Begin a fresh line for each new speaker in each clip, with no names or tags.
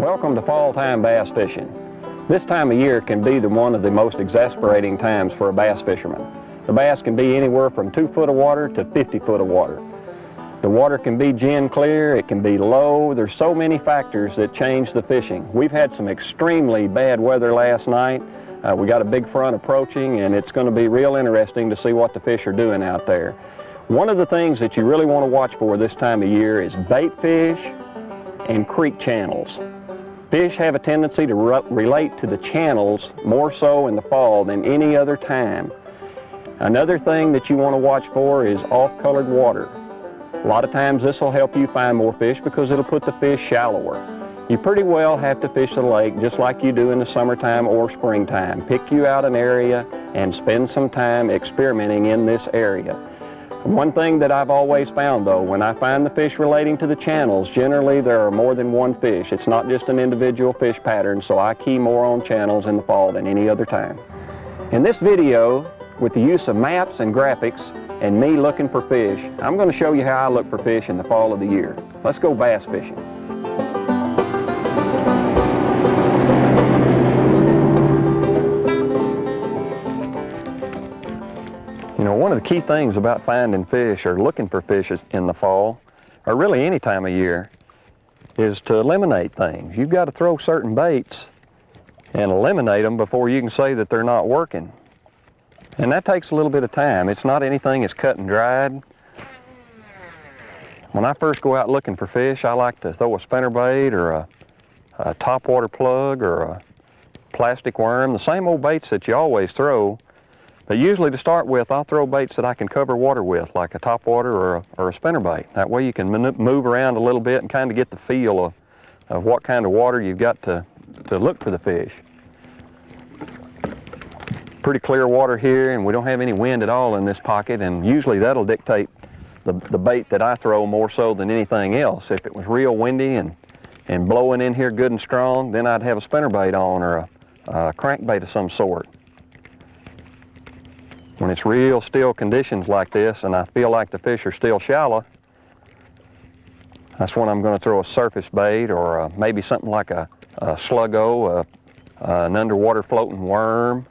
Welcome to fall time bass fishing. This time of year can be one of the most exasperating times for a bass fisherman. The bass can be anywhere from 2 foot of water to 50 foot of water. The water can be gin clear, it can be low. There's so many factors that change the fishing. We've had some extremely bad weather last night. We got a big front approaching, and it's going to be real interesting to see what the fish are doing out there. One of the things that you really want to watch for this time of year is bait fish and creek channels. Fish have a tendency to relate to the channels more so in the fall than any other time. Another thing that you want to watch for is off-colored water. A lot of times this will help you find more fish because it'll put the fish shallower. You pretty well have to fish the lake just like you do in the summertime or springtime. Pick you out an area and spend some time experimenting in this area. One thing that I've always found though, when I find the fish relating to the channels, generally there are more than one fish. It's not just an individual fish pattern, so I key more on channels in the fall than any other time. In this video, with the use of maps and graphics and me looking for fish, I'm going to show you how I look for fish in the fall of the year. Let's go bass fishing. You know, one of the key things about finding fish or looking for fish in the fall, or really any time of year, is to eliminate things. You've got to throw certain baits and eliminate them before you can say that they're not working. And that takes a little bit of time. It's not anything that's cut and dried. When I first go out looking for fish, I like to throw a spinnerbait or a topwater plug or a plastic worm, the same old baits that you always throw. But usually to start with, I'll throw baits that I can cover water with, like a topwater or a spinnerbait. That way you can move around a little bit and kind of get the feel of what kind of water you've got to look for the fish. Pretty clear water here, and we don't have any wind at all in this pocket, and usually that'll dictate the bait that I throw more so than anything else. If it was real windy and blowing in here good and strong, then I'd have a spinnerbait on or a crankbait of some sort. When it's real still conditions like this and I feel like the fish are still shallow, that's when I'm going to throw a surface bait or maybe something like a sluggo, an underwater floating worm.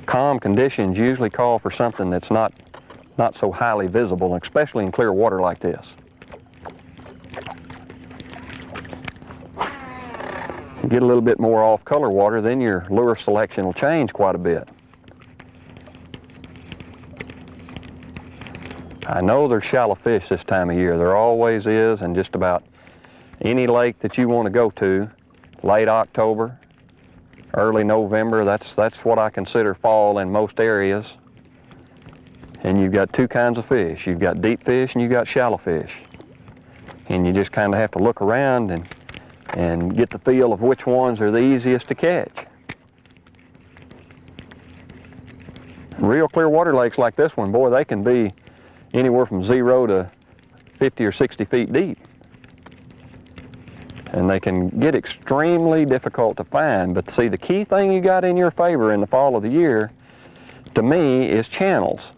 Calm conditions usually call for something that's not so highly visible, especially in clear water like this. You get a little bit more off-color water, then your lure selection will change quite a bit. I know there's shallow fish this time of year. There always is, and just about any lake that you want to go to, late October, early November, that's what I consider fall in most areas. And you've got two kinds of fish. You've got deep fish and you've got shallow fish. And you just kind of have to look around and get the feel of which ones are the easiest to catch. Real clear water lakes like this one, boy, they can be anywhere from 0 to 50 or 60 feet deep. And they can get extremely difficult to find. But see, the key thing you got in your favor in the fall of the year, to me, is channels.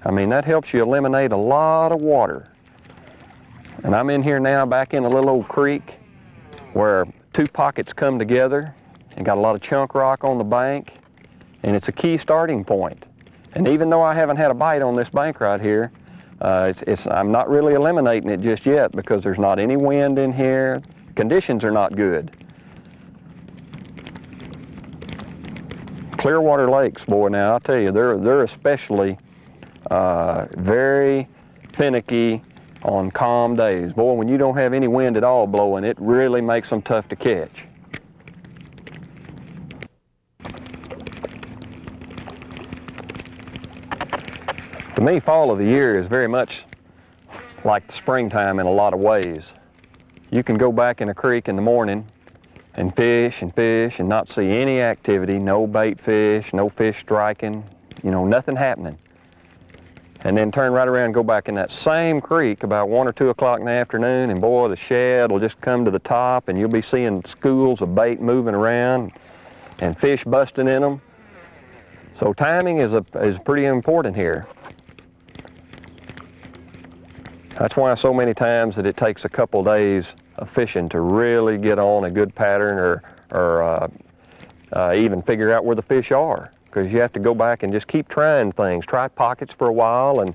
I mean, that helps you eliminate a lot of water. And I'm in here now back in a little old creek where two pockets come together and got a lot of chunk rock on the bank, and it's a key starting point. And even though I haven't had a bite on this bank right here, I'm not really eliminating it just yet because there's not any wind in here. Conditions are not good. Clearwater lakes, boy, now I'll tell you, they're especially very finicky on calm days. Boy, when you don't have any wind at all blowing, it really makes them tough to catch. To me, fall of the year is very much like the springtime in a lot of ways. You can go back in a creek in the morning and fish and not see any activity, no bait fish, no fish striking, you know, nothing happening. And then turn right around and go back in that same creek about 1 or 2 o'clock in the afternoon, and boy, the shad will just come to the top and you'll be seeing schools of bait moving around and fish busting in them. So timing is pretty important here. That's why so many times that it takes a couple days of fishing to really get on a good pattern or even figure out where the fish are, because you have to go back and just keep trying things. Try pockets for a while, and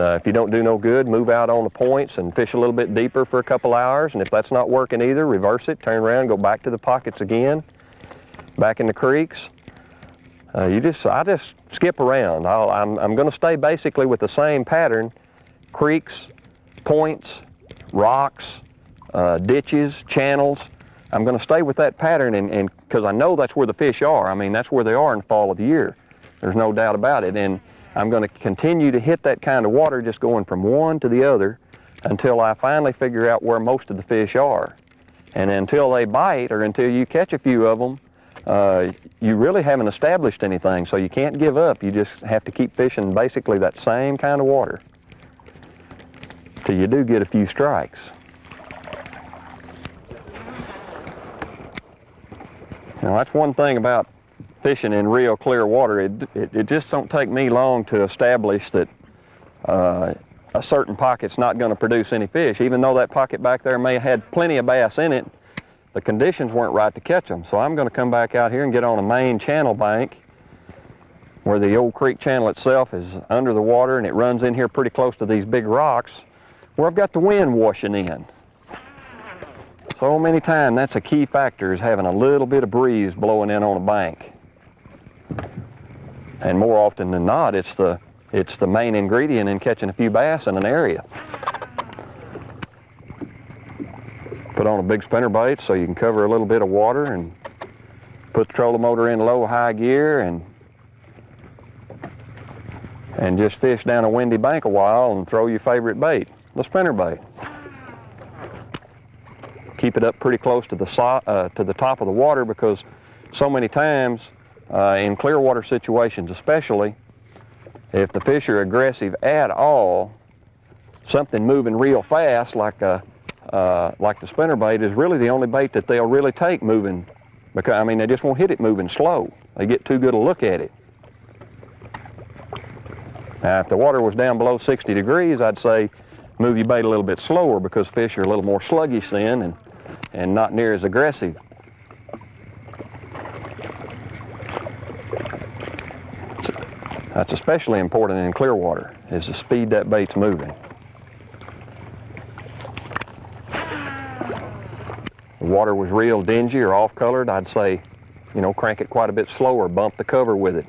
if you don't do no good, move out on the points and fish a little bit deeper for a couple hours, and if that's not working either, reverse it, turn around, go back to the pockets again, back in the creeks. I just skip around. I'm going to stay basically with the same pattern: creeks, points, rocks, ditches, channels. I'm going to stay with that pattern, and because I know that's where the fish are. I mean, that's where they are in the fall of the year. There's no doubt about it. And I'm going to continue to hit that kind of water, just going from one to the other until I finally figure out where most of the fish are. And until they bite, or until you catch a few of them, you really haven't established anything, so you can't give up. You just have to keep fishing basically that same kind of water till you do get a few strikes. Now, that's one thing about fishing in real clear water. It just don't take me long to establish that a certain pocket's not going to produce any fish. Even though that pocket back there may have had plenty of bass in it, the conditions weren't right to catch them. So I'm going to come back out here and get on a main channel bank where the old creek channel itself is under the water, and it runs in here pretty close to these big rocks where I've got the wind washing in. So many times that's a key factor, is having a little bit of breeze blowing in on a bank. And more often than not, it's the main ingredient in catching a few bass in an area. Put on a big spinnerbait so you can cover a little bit of water, and put the trolling motor in low, high gear, and just fish down a windy bank a while and throw your favorite bait, the spinnerbait. Keep it up pretty close to the top of the water, because so many times in clear water situations especially, if the fish are aggressive at all, something moving real fast like the spinnerbait is really the only bait that they'll really take moving, because I mean they just won't hit it moving slow. They get too good a look at it. Now, if the water was down below 60 degrees, I'd say move your bait a little bit slower, because fish are a little more sluggish then and not near as aggressive. That's especially important in clear water, is the speed that bait's moving. The water was real dingy or off-colored, I'd say, crank it quite a bit slower, bump the cover with it.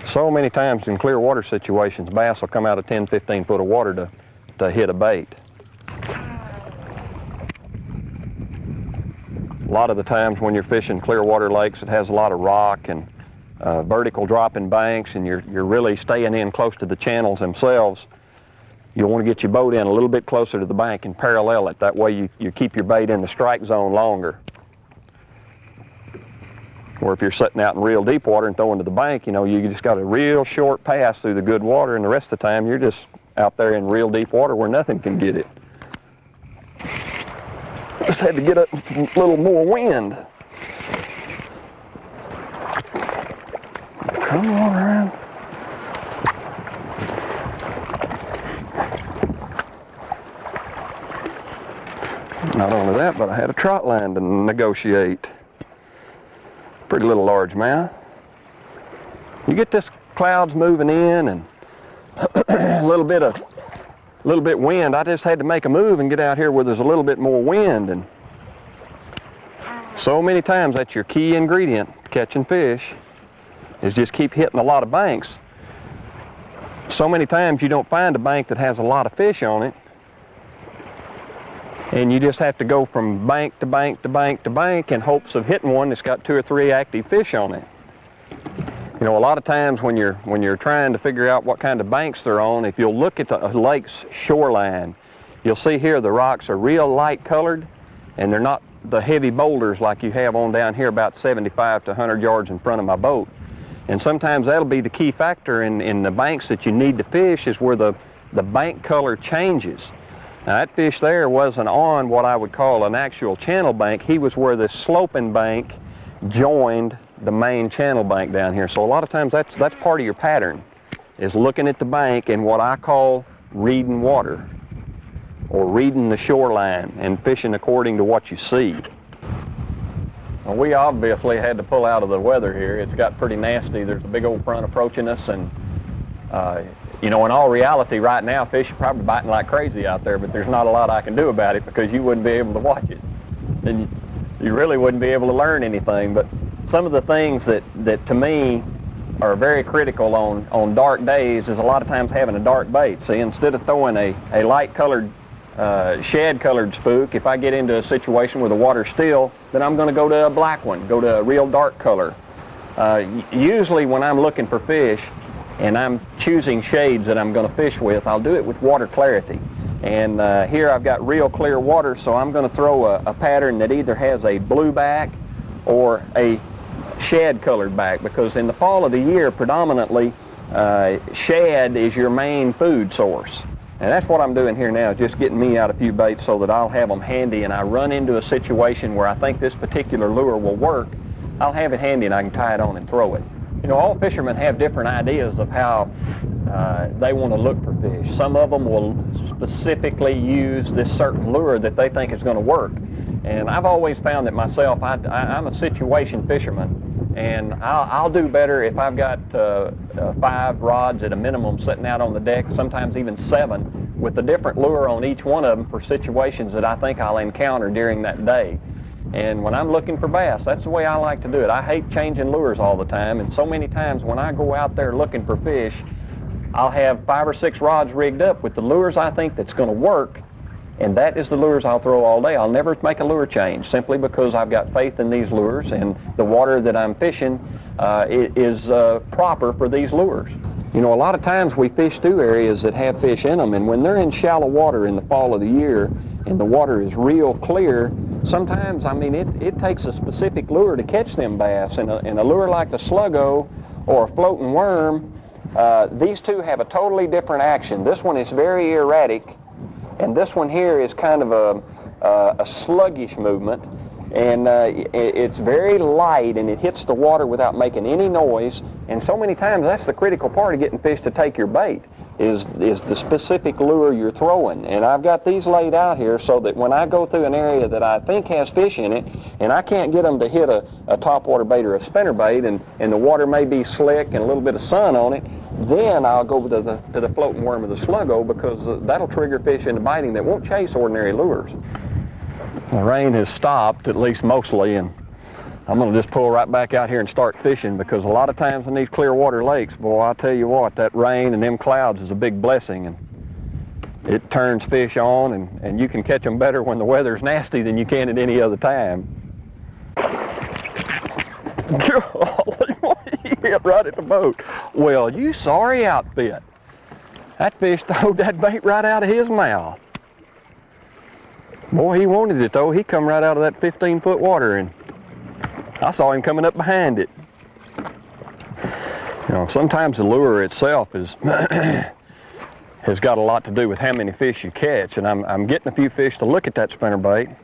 So many times in clear water situations, bass will come out of 10, 15 foot of water to hit a bait. A lot of the times when you're fishing clear water lakes, it has a lot of rock and vertical dropping banks, and you're really staying in close to the channels themselves. You'll want to get your boat in a little bit closer to the bank and parallel it. That way you keep your bait in the strike zone longer. Or if you're sitting out in real deep water and throwing to the bank, you just got a real short pass through the good water, and the rest of the time you're just out there in real deep water where nothing can get it. Just had to get a little more wind. Come on around. Not only that, but I had a trot line to negotiate. Pretty little largemouth. You get this clouds moving in and a little bit wind. I just had to make a move and get out here where there's a little bit more wind, and so many times that's your key ingredient to catching fish, is just keep hitting a lot of banks. So many times you don't find a bank that has a lot of fish on it, and you just have to go from bank to bank to bank to bank in hopes of hitting one that's got 2 or 3 active fish on it. A lot of times when you're trying to figure out what kind of banks they're on, if you'll look at the lake's shoreline, you'll see here the rocks are real light colored, and they're not the heavy boulders like you have on down here about 75 to 100 yards in front of my boat. And sometimes that'll be the key factor in the banks that you need to fish, is where the bank color changes. Now, that fish there wasn't on what I would call an actual channel bank. He was where the sloping bank joined the main channel bank down here. So a lot of times that's part of your pattern, is looking at the bank and what I call reading water. or reading the shoreline and fishing according to what you see. Well, we obviously had to pull out of the weather here. It's got pretty nasty. There's a big old front approaching us, and you know, in all reality right now, fish are probably biting like crazy out there, but there's not a lot I can do about it because you wouldn't be able to watch it. And you really wouldn't be able to learn anything. But some of the things that to me are very critical on dark days is a lot of times having a dark bait. See, instead of throwing a light colored, shad colored spook, if I get into a situation where the water's still, then I'm going to go to a black one, go to a real dark color. Usually when I'm looking for fish and I'm choosing shades that I'm going to fish with, I'll do it with water clarity. And here I've got real clear water, so I'm going to throw a pattern that either has a blue back or a shad colored back, because in the fall of the year predominantly shad is your main food source. And that's what I'm doing here now, just getting me out a few baits so that I'll have them handy, and I run into a situation where I think this particular lure will work, I'll have it handy and I can tie it on and throw it. You know, all fishermen have different ideas of how they want to look for fish. Some of them will specifically use this certain lure that they think is going to work. And I've always found that myself, I'm a situation fisherman, and I'll do better if I've got 5 rods at a minimum sitting out on the deck, sometimes even 7, with a different lure on each one of them for situations that I think I'll encounter during that day. And when I'm looking for bass, that's the way I like to do it. I hate changing lures all the time, and so many times when I go out there looking for fish, I'll have 5 or 6 rods rigged up with the lures I think that's going to work, and that is the lures I'll throw all day. I'll never make a lure change, simply because I've got faith in these lures, and the water that I'm fishing is proper for these lures. You know, a lot of times we fish through areas that have fish in them, and when they're in shallow water in the fall of the year and the water is real clear, sometimes, I mean, it takes a specific lure to catch them bass. And a lure like the sluggo or a floating worm, these two have a totally different action. This one is very erratic, and this one here is kind of a sluggish movement, and it's very light, and it hits the water without making any noise. And so many times that's the critical part of getting fish to take your bait, is the specific lure you're throwing. And I've got these laid out here so that when I go through an area that I think has fish in it, and I can't get them to hit a topwater bait or a spinner bait, and the water may be slick and a little bit of sun on it, then I'll go to the floating worm or the sluggo, because that'll trigger fish into biting that won't chase ordinary lures. The rain has stopped, at least mostly, and I'm going to just pull right back out here and start fishing, because a lot of times in these clear water lakes, boy, I'll tell you what, that rain and them clouds is a big blessing, and it turns fish on, and you can catch them better when the weather's nasty than you can at any other time. Golly, he hit right at the boat. Well, you sorry outfit. That fish throwed that bait right out of his mouth. Boy, he wanted it though. He come right out of that 15-foot water, and I saw him coming up behind it. You know, sometimes the lure itself is has got a lot to do with how many fish you catch, and I'm getting a few fish to look at that spinnerbait.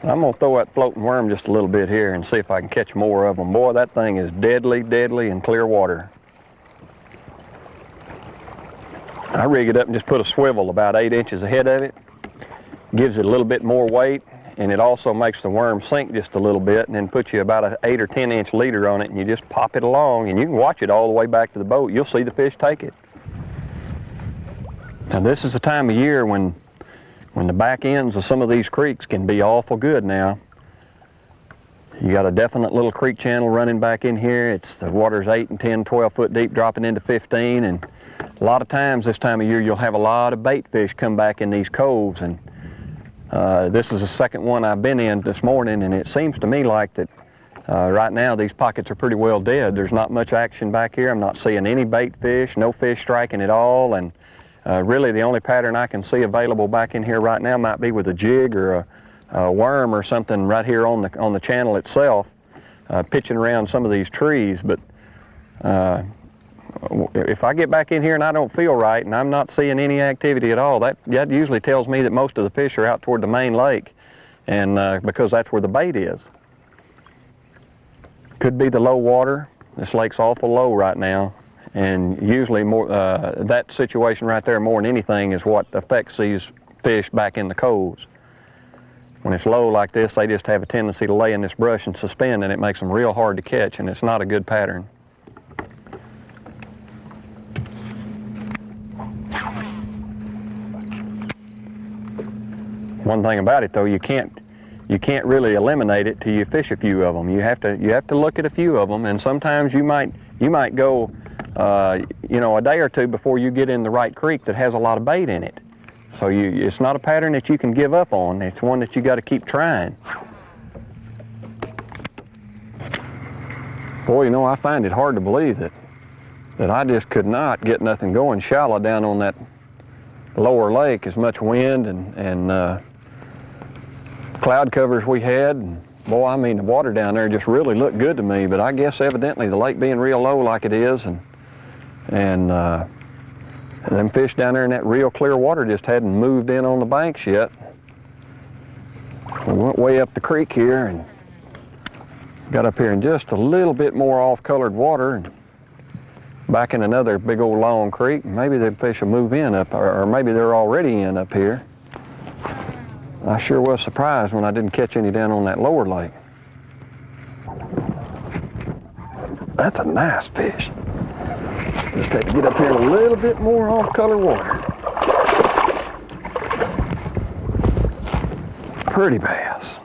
I'm going to throw that floating worm just a little bit here and see if I can catch more of them. Boy, that thing is deadly, deadly in clear water. I rig it up and just put a swivel about 8 inches ahead of it. Gives it a little bit more weight, and it also makes the worm sink just a little bit, and then puts you about an 8 or 10 inch leader on it, and you just pop it along, and you can watch it all the way back to the boat. You'll see the fish take it. Now this is the time of year when the back ends of some of these creeks can be awful good now. You got a definite little creek channel running back in here. The water's 8 and 10, 12 foot deep, dropping into 15, and a lot of times this time of year you'll have a lot of bait fish come back in these coves, and this is the second one I've been in this morning, and it seems to me like that right now these pockets are pretty well dead. There's not much action back here. I'm not seeing any bait fish, no fish striking at all, and really the only pattern I can see available back in here right now might be with a jig or a worm or something right here on the channel itself, pitching around some of these trees. But if I get back in here and I don't feel right and I'm not seeing any activity at all, that usually tells me that most of the fish are out toward the main lake, and because that's where the bait is. Could be the low water. This lake's awful low right now, and usually more that situation right there more than anything is what affects these fish back in the coves. When it's low like this, they just have a tendency to lay in this brush and suspend, and it makes them real hard to catch, and it's not a good pattern. One thing about it though, you can't really eliminate it till you fish a few of them. You have to look at a few of them, and sometimes you might go you know, a day or two before you get in the right creek that has a lot of bait in it. So it's not a pattern that you can give up on. It's one that you got to keep trying. Boy, you know, I find it hard to believe that I just could not get nothing going shallow down on that lower lake. As much wind and cloud covers we had. And boy, I mean, the water down there just really looked good to me. But I guess evidently the lake being real low like it is, and them fish down there in that real clear water just hadn't moved in on the banks yet. We went way up the creek here and got up here in just a little bit more off-colored water and back in another big old long creek. Maybe the fish will move in up, or maybe they're already in up here. I sure was surprised when I didn't catch any down on that lower lake. That's a nice fish. Just have to get up here in a little bit more off-color water. Pretty bass.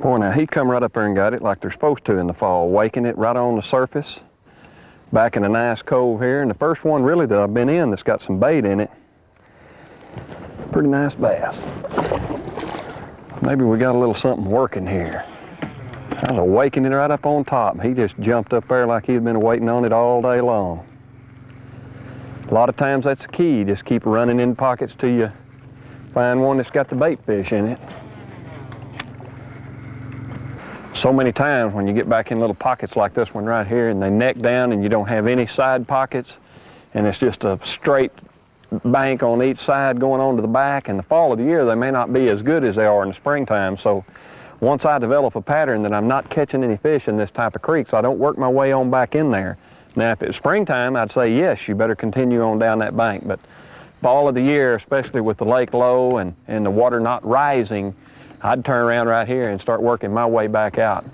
Boy, now he come right up there and got it like they're supposed to in the fall, waking it right on the surface, back in a nice cove here. And the first one really that I've been in that's got some bait in it. Pretty nice bass. Maybe we got a little something working here. I was awakening it right up on top. He just jumped up there like he'd been waiting on it all day long. A lot of times that's the key. Just keep running in pockets till you find one that's got the bait fish in it. So many times when you get back in little pockets like this one right here and they neck down and you don't have any side pockets and it's just a straight bank on each side going on to the back. In the fall of the year, they may not be as good as they are in the springtime. So once I develop a pattern that I'm not catching any fish in this type of creeks, I don't work my way on back in there. Now, if it's springtime, I'd say, yes, you better continue on down that bank. But fall of the year, especially with the lake low and the water not rising, I'd turn around right here and start working my way back out.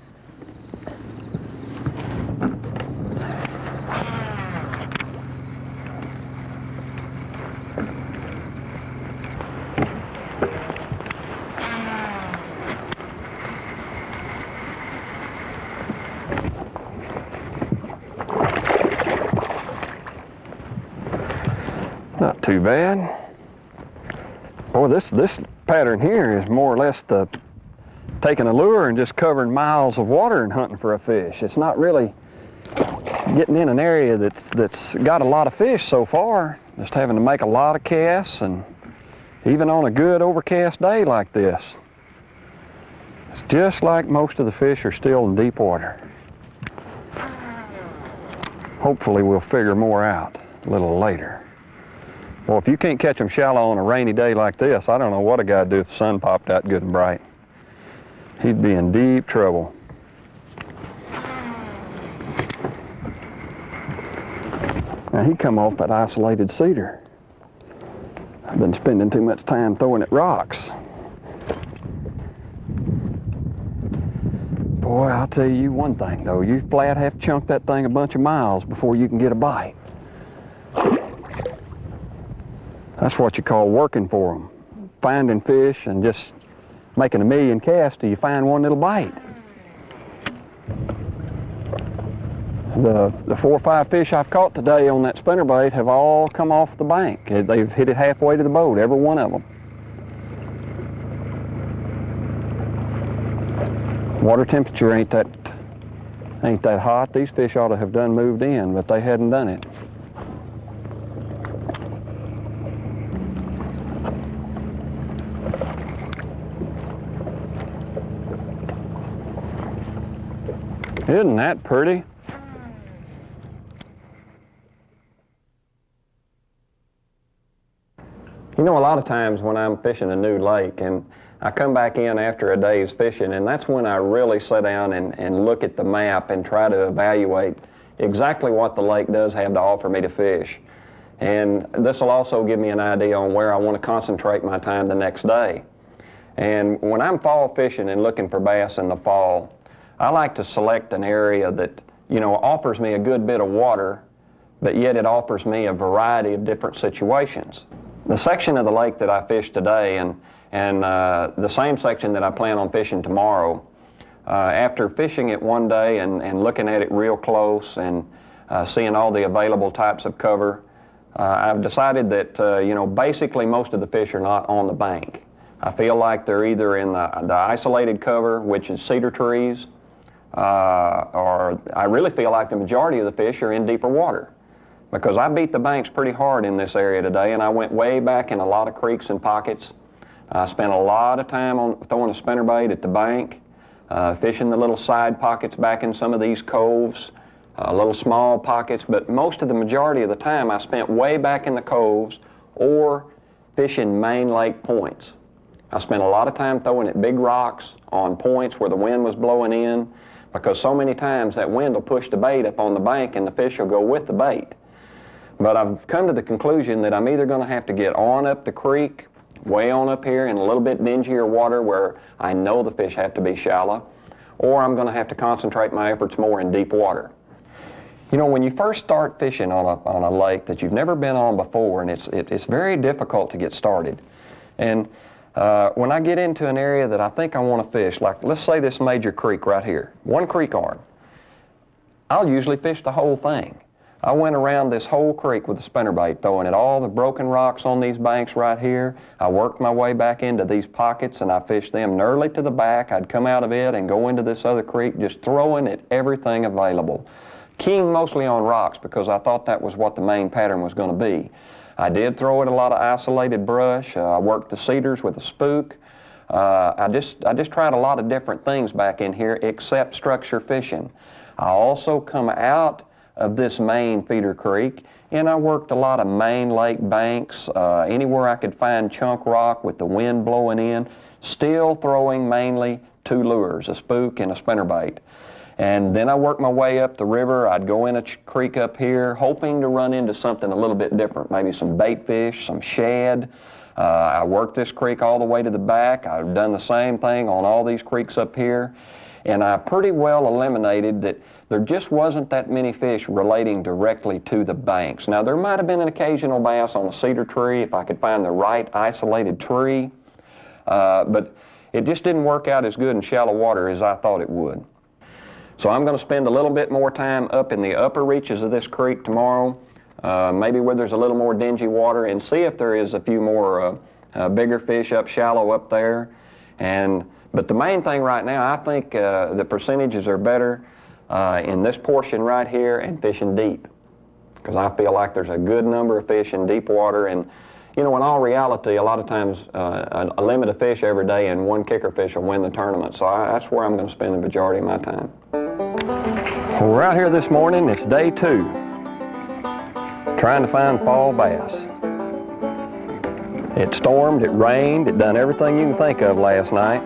Not too bad. Boy, this pattern here is more or less taking a lure and just covering miles of water and hunting for a fish. It's not really getting in an area that's got a lot of fish so far. Just having to make a lot of casts, and even on a good overcast day like this, it's just like most of the fish are still in deep water. Hopefully we'll figure more out a little later. Well, if you can't catch them shallow on a rainy day like this, I don't know what a guy'd do if the sun popped out good and bright. He'd be in deep trouble. Now he come off that isolated cedar. I've been spending too much time throwing at rocks. Boy, I'll tell you one thing though, you flat have to chunk that thing a bunch of miles before you can get a bite. That's what you call working for them. Finding fish and just making a million casts till you find one that'll bite. The 4 or 5 fish I've caught today on that spinnerbait have all come off the bank. They've hit it halfway to the boat, every one of them. Water temperature ain't that hot. These fish ought to have done moved in, but they hadn't done it. Isn't that pretty? You know, a lot of times when I'm fishing a new lake and I come back in after a day's fishing, and that's when I really sit down and look at the map and try to evaluate exactly what the lake does have to offer me to fish. And this will also give me an idea on where I want to concentrate my time the next day. And when I'm fall fishing and looking for bass in the fall, I like to select an area that, you know, offers me a good bit of water, but yet it offers me a variety of different situations. The section of the lake that I fished today and the same section that I plan on fishing tomorrow, after fishing it one day and looking at it real close and seeing all the available types of cover, I've decided that, you know, basically most of the fish are not on the bank. I feel like they're either in the isolated cover, which is cedar trees, or I really feel like the majority of the fish are in deeper water. Because I beat the banks pretty hard in this area today, and I went way back in a lot of creeks and pockets. I spent a lot of time on throwing a spinnerbait at the bank, fishing the little side pockets back in some of these coves, little small pockets, but most of the majority of the time I spent way back in the coves or fishing main lake points. I spent a lot of time throwing at big rocks on points where the wind was blowing in, because so many times that wind will push the bait up on the bank and the fish will go with the bait. But I've come to the conclusion that I'm either going to have to get on up the creek, way on up here in a little bit dingier water where I know the fish have to be shallow, or I'm going to have to concentrate my efforts more in deep water. You know, when you first start fishing on a lake that you've never been on before, and it's very difficult to get started. And when I get into an area that I think I want to fish, like let's say this major creek right here, one creek arm, I'll usually fish the whole thing. I went around this whole creek with a spinnerbait, throwing at all the broken rocks on these banks right here. I worked my way back into these pockets and I fished them nearly to the back. I'd come out of it and go into this other creek, just throwing at everything available. Keying mostly on rocks because I thought that was what the main pattern was going to be. I did throw at a lot of isolated brush. I worked the cedars with a spook. I just tried a lot of different things back in here except structure fishing. I also come out of this main feeder creek and I worked a lot of main lake banks, anywhere I could find chunk rock with the wind blowing in, still throwing mainly two lures, a spook and a spinnerbait. And then I worked my way up the river. I'd go in a creek up here, hoping to run into something a little bit different, maybe some bait fish, some shad. I worked this creek all the way to the back. I've done the same thing on all these creeks up here. And I pretty well eliminated that there just wasn't that many fish relating directly to the banks. Now, there might have been an occasional bass on a cedar tree if I could find the right isolated tree, but it just didn't work out as good in shallow water as I thought it would. So I'm going to spend a little bit more time up in the upper reaches of this creek tomorrow, maybe where there's a little more dingy water, and see if there is a few more bigger fish up shallow up there. But the main thing right now, I think the percentages are better in this portion right here and fishing deep, because I feel like there's a good number of fish in deep water. And you know, in all reality, a lot of times a limit of fish every day and one kicker fish will win the tournament. So that's where I'm going to spend the majority of my time. Well, we're out here this morning. It's day 2, trying to find fall bass. It stormed, it rained, it done everything you can think of last night.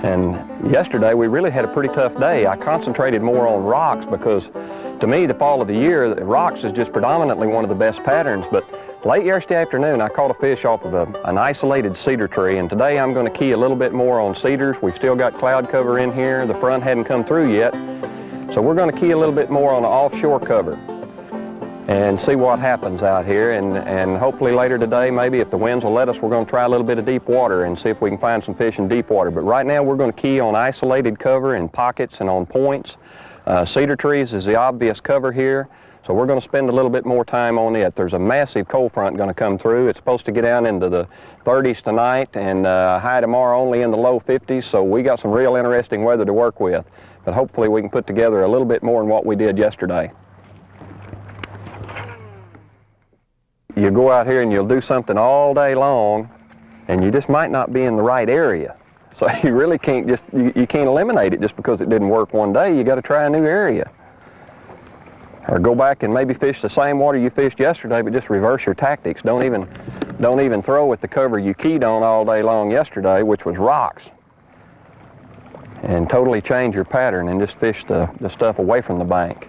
And yesterday we really had a pretty tough day. I concentrated more on rocks because to me the fall of the year, rocks is just predominantly one of the best patterns. But late yesterday afternoon I caught a fish off of an isolated cedar tree, and today I'm going to key a little bit more on cedars. We've still got cloud cover in here. The front hadn't come through yet. So we're going to key a little bit more on the offshore cover and see what happens out here. And hopefully later today, maybe if the winds will let us, we're going to try a little bit of deep water and see if we can find some fish in deep water. But right now we're going to key on isolated cover in pockets and on points. Cedar trees is the obvious cover here, so we're going to spend a little bit more time on it. There's a massive cold front going to come through. It's supposed to get down into the 30s tonight and high tomorrow only in the low 50s, so we got some real interesting weather to work with. But hopefully we can put together a little bit more than what we did yesterday. You go out here and you'll do something all day long and you just might not be in the right area. So you really can't you can't eliminate it just because it didn't work one day. You got to try a new area. Or go back and maybe fish the same water you fished yesterday, but just reverse your tactics. Don't even throw with the cover you keyed on all day long yesterday, which was rocks. And totally change your pattern and just fish the stuff away from the bank.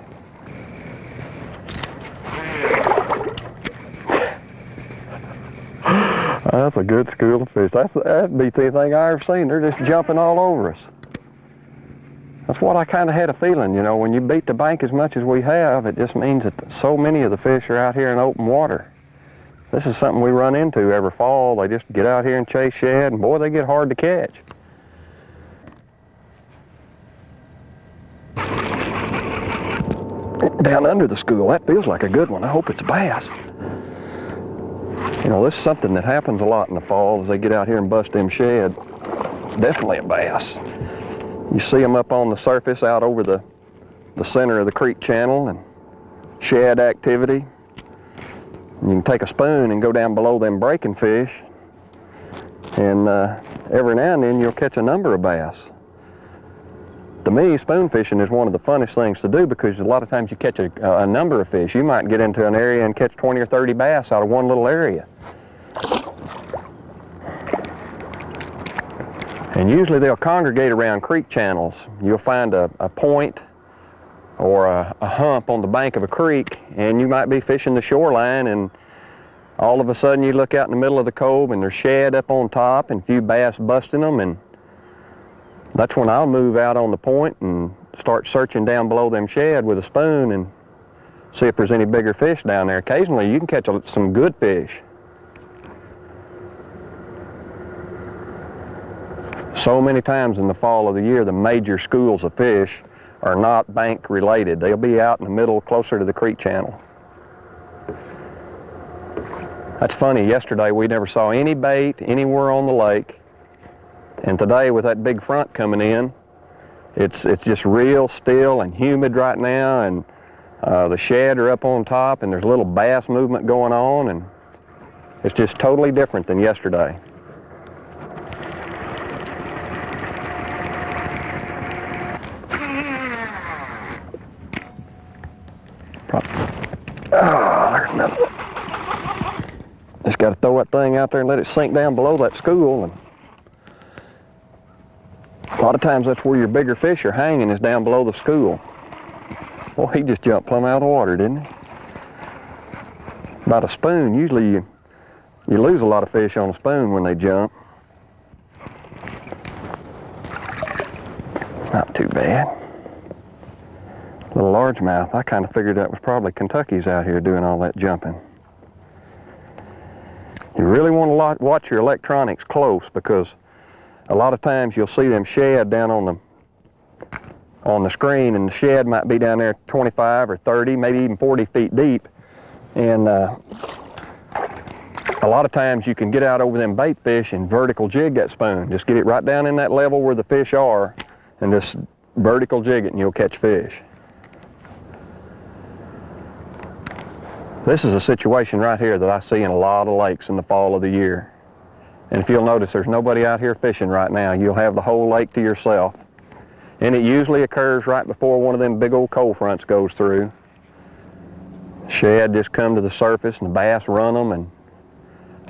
That's a good school of fish. That beats anything I ever seen. They're just jumping all over us. That's what I kind of had a feeling, you know, when you beat the bank as much as we have, it just means that so many of the fish are out here in open water. This is something we run into every fall. They just get out here and chase shad, and boy, they get hard to catch. Down under the school, that feels like a good one. I hope it's a bass. You know, this is something that happens a lot in the fall as they get out here and bust them shad. Definitely a bass. You see them up on the surface out over the center of the creek channel, and shad activity. You can take a spoon and go down below them breaking fish, and every now and then you'll catch a number of bass. To me, spoon fishing is one of the funnest things to do because a lot of times you catch a number of fish. You might get into an area and catch 20 or 30 bass out of one little area. And usually they'll congregate around creek channels. You'll find a point or a hump on the bank of a creek, and you might be fishing the shoreline, and all of a sudden you look out in the middle of the cove and there's shad up on top and a few bass busting them, and that's when I'll move out on the point and start searching down below them shad with a spoon and see if there's any bigger fish down there. Occasionally you can catch some good fish. So many times in the fall of the year, the major schools of fish are not bank related. They'll be out in the middle, closer to the creek channel. That's funny, yesterday we never saw any bait anywhere on the lake. And today with that big front coming in, it's just real still and humid right now, and the shad are up on top, and there's a little bass movement going on, and it's just totally different than yesterday. Oh, there's another one. Just got to throw that thing out there and let it sink down below that school. And a lot of times that's where your bigger fish are hanging, is down below the school. Well, he just jumped plumb out of the water, didn't he? About a spoon. Usually you lose a lot of fish on a spoon when they jump. Not too bad. Little largemouth. I kind of figured that was probably Kentucky's out here doing all that jumping. You really want to watch your electronics close, because a lot of times you'll see them shad down on the screen, and the shad might be down there 25 or 30, maybe even 40 feet deep. And a lot of times you can get out over them bait fish and vertical jig that spoon. Just get it right down in that level where the fish are and just vertical jig it, and you'll catch fish. This is a situation right here that I see in a lot of lakes in the fall of the year. And if you'll notice, there's nobody out here fishing right now. You'll have the whole lake to yourself. And it usually occurs right before one of them big old cold fronts goes through. Shad just come to the surface and the bass run them, and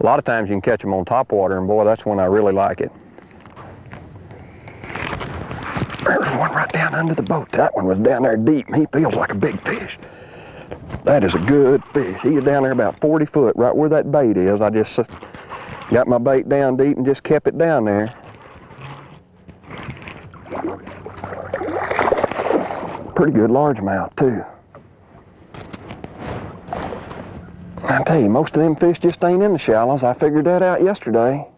a lot of times you can catch them on top water, and boy, that's when I really like it. There's one right down under the boat. That one was down there deep, and he feels like a big fish. That is a good fish. He is down there about 40 foot, right where that bait is. I just got my bait down deep and just kept it down there. Pretty good largemouth too. I tell you, most of them fish just ain't in the shallows. I figured that out yesterday.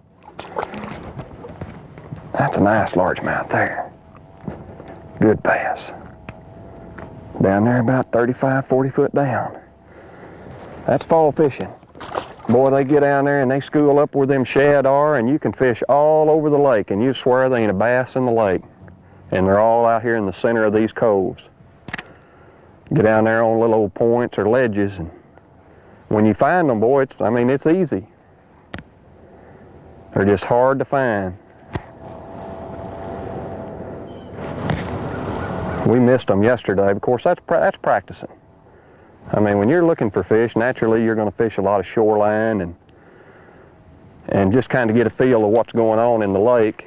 That's a nice largemouth there. Good bass. Down there about 35, 40 foot down. That's fall fishing. Boy, they get down there and they school up where them shad are, and you can fish all over the lake, and you swear there ain't a bass in the lake. And they're all out here in the center of these coves. Get down there on little old points or ledges, and when you find them, boy, it's easy. They're just hard to find. We missed them yesterday. Of course, that's practicing. I mean, when you're looking for fish, naturally you're going to fish a lot of shoreline and just kind of get a feel of what's going on in the lake.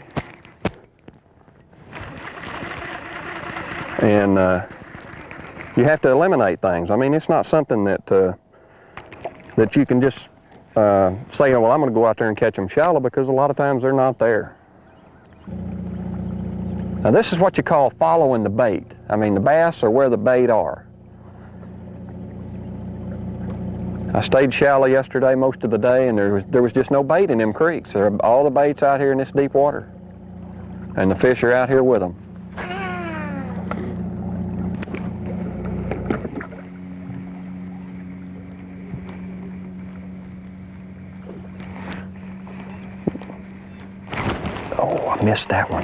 And you have to eliminate things. I mean, it's not something that you can just saying, well, I'm going to go out there and catch them shallow, because a lot of times they're not there. Now this is what you call following the bait. I mean, the bass are where the bait are. I stayed shallow yesterday most of the day, and there was just no bait in them creeks. All the bait's out here in this deep water, and the fish are out here with them. Oh, I missed that one.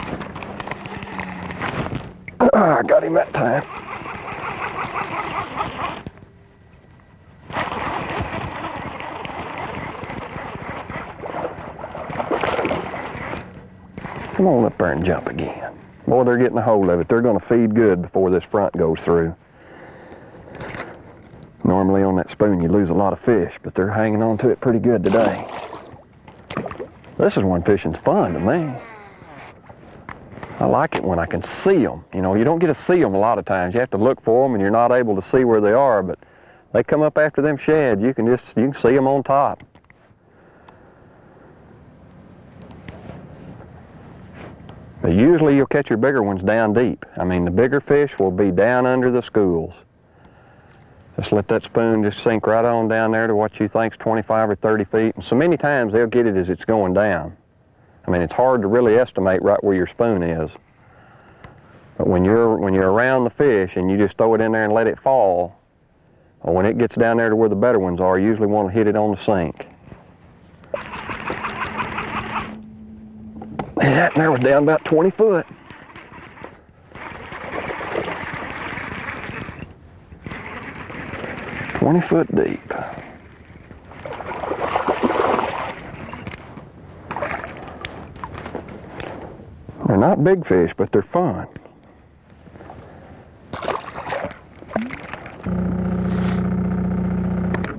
I got him that time. Come on up there and jump again. Boy, they're getting a hold of it. They're going to feed good before this front goes through. Normally on that spoon you lose a lot of fish, but they're hanging on to it pretty good today. This is when fishing's fun to me. I like it when I can see them. You know, you don't get to see them a lot of times. You have to look for them, and you're not able to see where they are, but they come up after them shad. You can see them on top. But usually you'll catch your bigger ones down deep. I mean, the bigger fish will be down under the schools. Just let that spoon just sink right on down there to what you think's 25 or 30 feet. And so many times they'll get it as it's going down. I mean, it's hard to really estimate right where your spoon is. But when you're around the fish and you just throw it in there and let it fall, or when it gets down there to where the better ones are, you usually want to hit it on the sink. And that there was down about 20 foot. "20 foot deep. They're not big fish, but they're fun.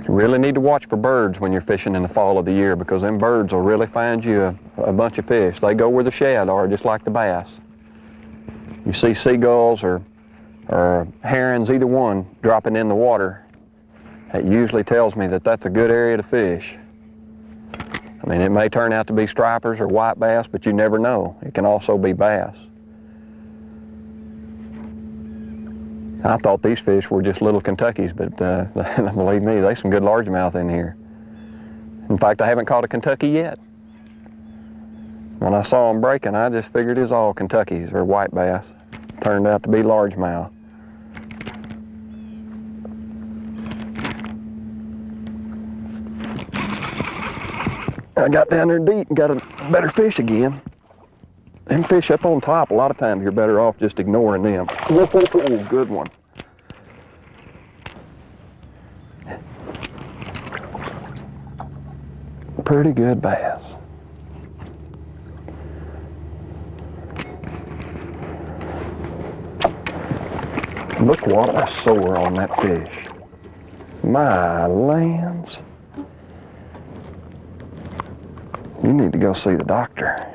You really need to watch for birds when you're fishing in the fall of the year, because them birds will really find you a bunch of fish. They go where the shad are, just like the bass. You see seagulls or herons, either one, dropping in the water, that usually tells me that that's a good area to fish. I mean, it may turn out to be stripers or white bass, but you never know. It can also be bass. I thought these fish were just little Kentuckies, but believe me, there's some good largemouth in here. In fact, I haven't caught a Kentucky yet. When I saw them breaking, I just figured it was all Kentuckies or white bass. Turned out to be largemouth. I got down there deep and got a better fish again. Them fish up on top, a lot of times you're better off just ignoring them. Oh, good one. Pretty good bass. Look what a sore on that fish. My lands. You need to go see the doctor.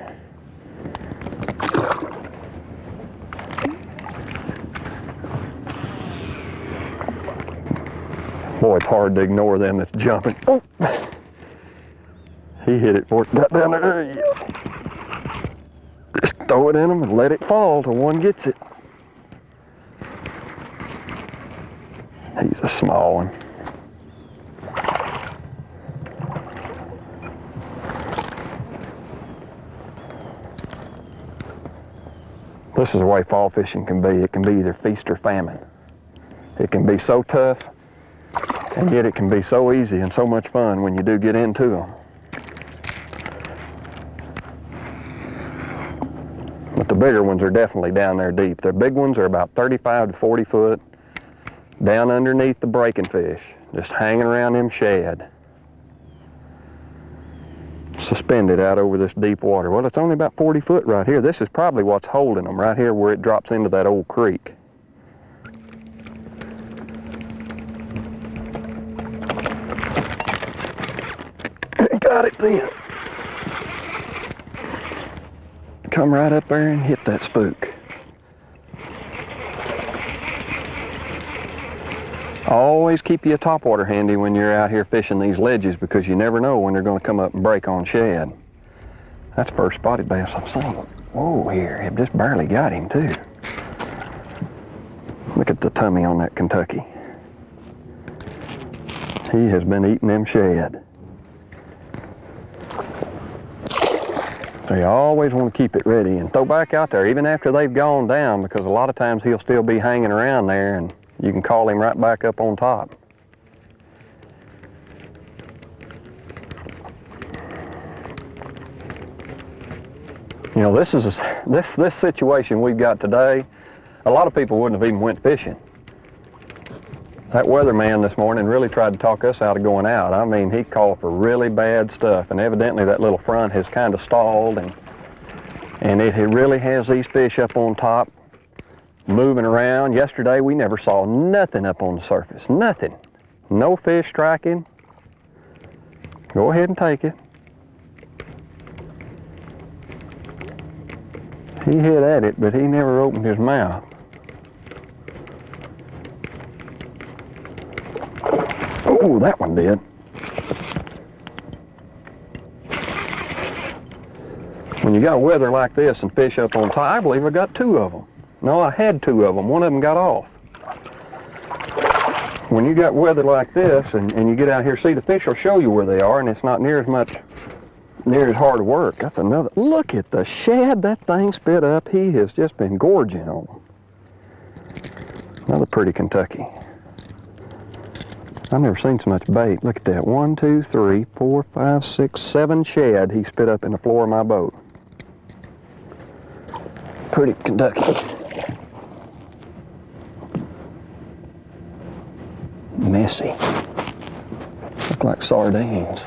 Boy, it's hard to ignore them that's jumping. Oh. He hit it before it got down there. Just throw it in them and let it fall till one gets it. He's a small one. This is the way fall fishing can be. It can be either feast or famine. It can be so tough, and yet it can be so easy and so much fun when you do get into them. But the bigger ones are definitely down there deep. The big ones are about 35 to 40 foot, down underneath the breaking fish, just hanging around them shad, suspended out over this deep water. Well, it's only about 40 foot right here. This is probably what's holding them right here where it drops into that old creek. Got it then. Come right up there and hit that spook. Always keep you a topwater handy when you're out here fishing these ledges, because you never know when they're going to come up and break on shad. That's the first spotted bass I've seen. Whoa, here, it just barely got him too. Look at the tummy on that Kentucky. He has been eating them shad. So you always want to keep it ready and throw back out there even after they've gone down, because a lot of times he'll still be hanging around there and you can call him right back up on top. You know, this situation we've got today, a lot of people wouldn't have even went fishing. That weatherman this morning really tried to talk us out of going out. I mean, he called for really bad stuff, and evidently that little front has kind of stalled, and it really has these fish up on top moving around. Yesterday we never saw nothing up on the surface, nothing. No fish striking. Go ahead and take it. He hit at it, but he never opened his mouth. Oh, that one did. When you got weather like this and fish up on top, I believe I got two of them. No, I had two of them. One of them got off. When you got weather like this and you get out here, see, the fish will show you where they are, and it's not near as hard work. That's another. Look at the shad that thing spit up. He has just been gorging on them. Another pretty Kentucky. I've never seen so much bait. Look at that. 1, 2, 3, 4, 5, 6, 7 shad he spit up in the floor of my boat. Pretty Kentucky. Messy. Look like sardines.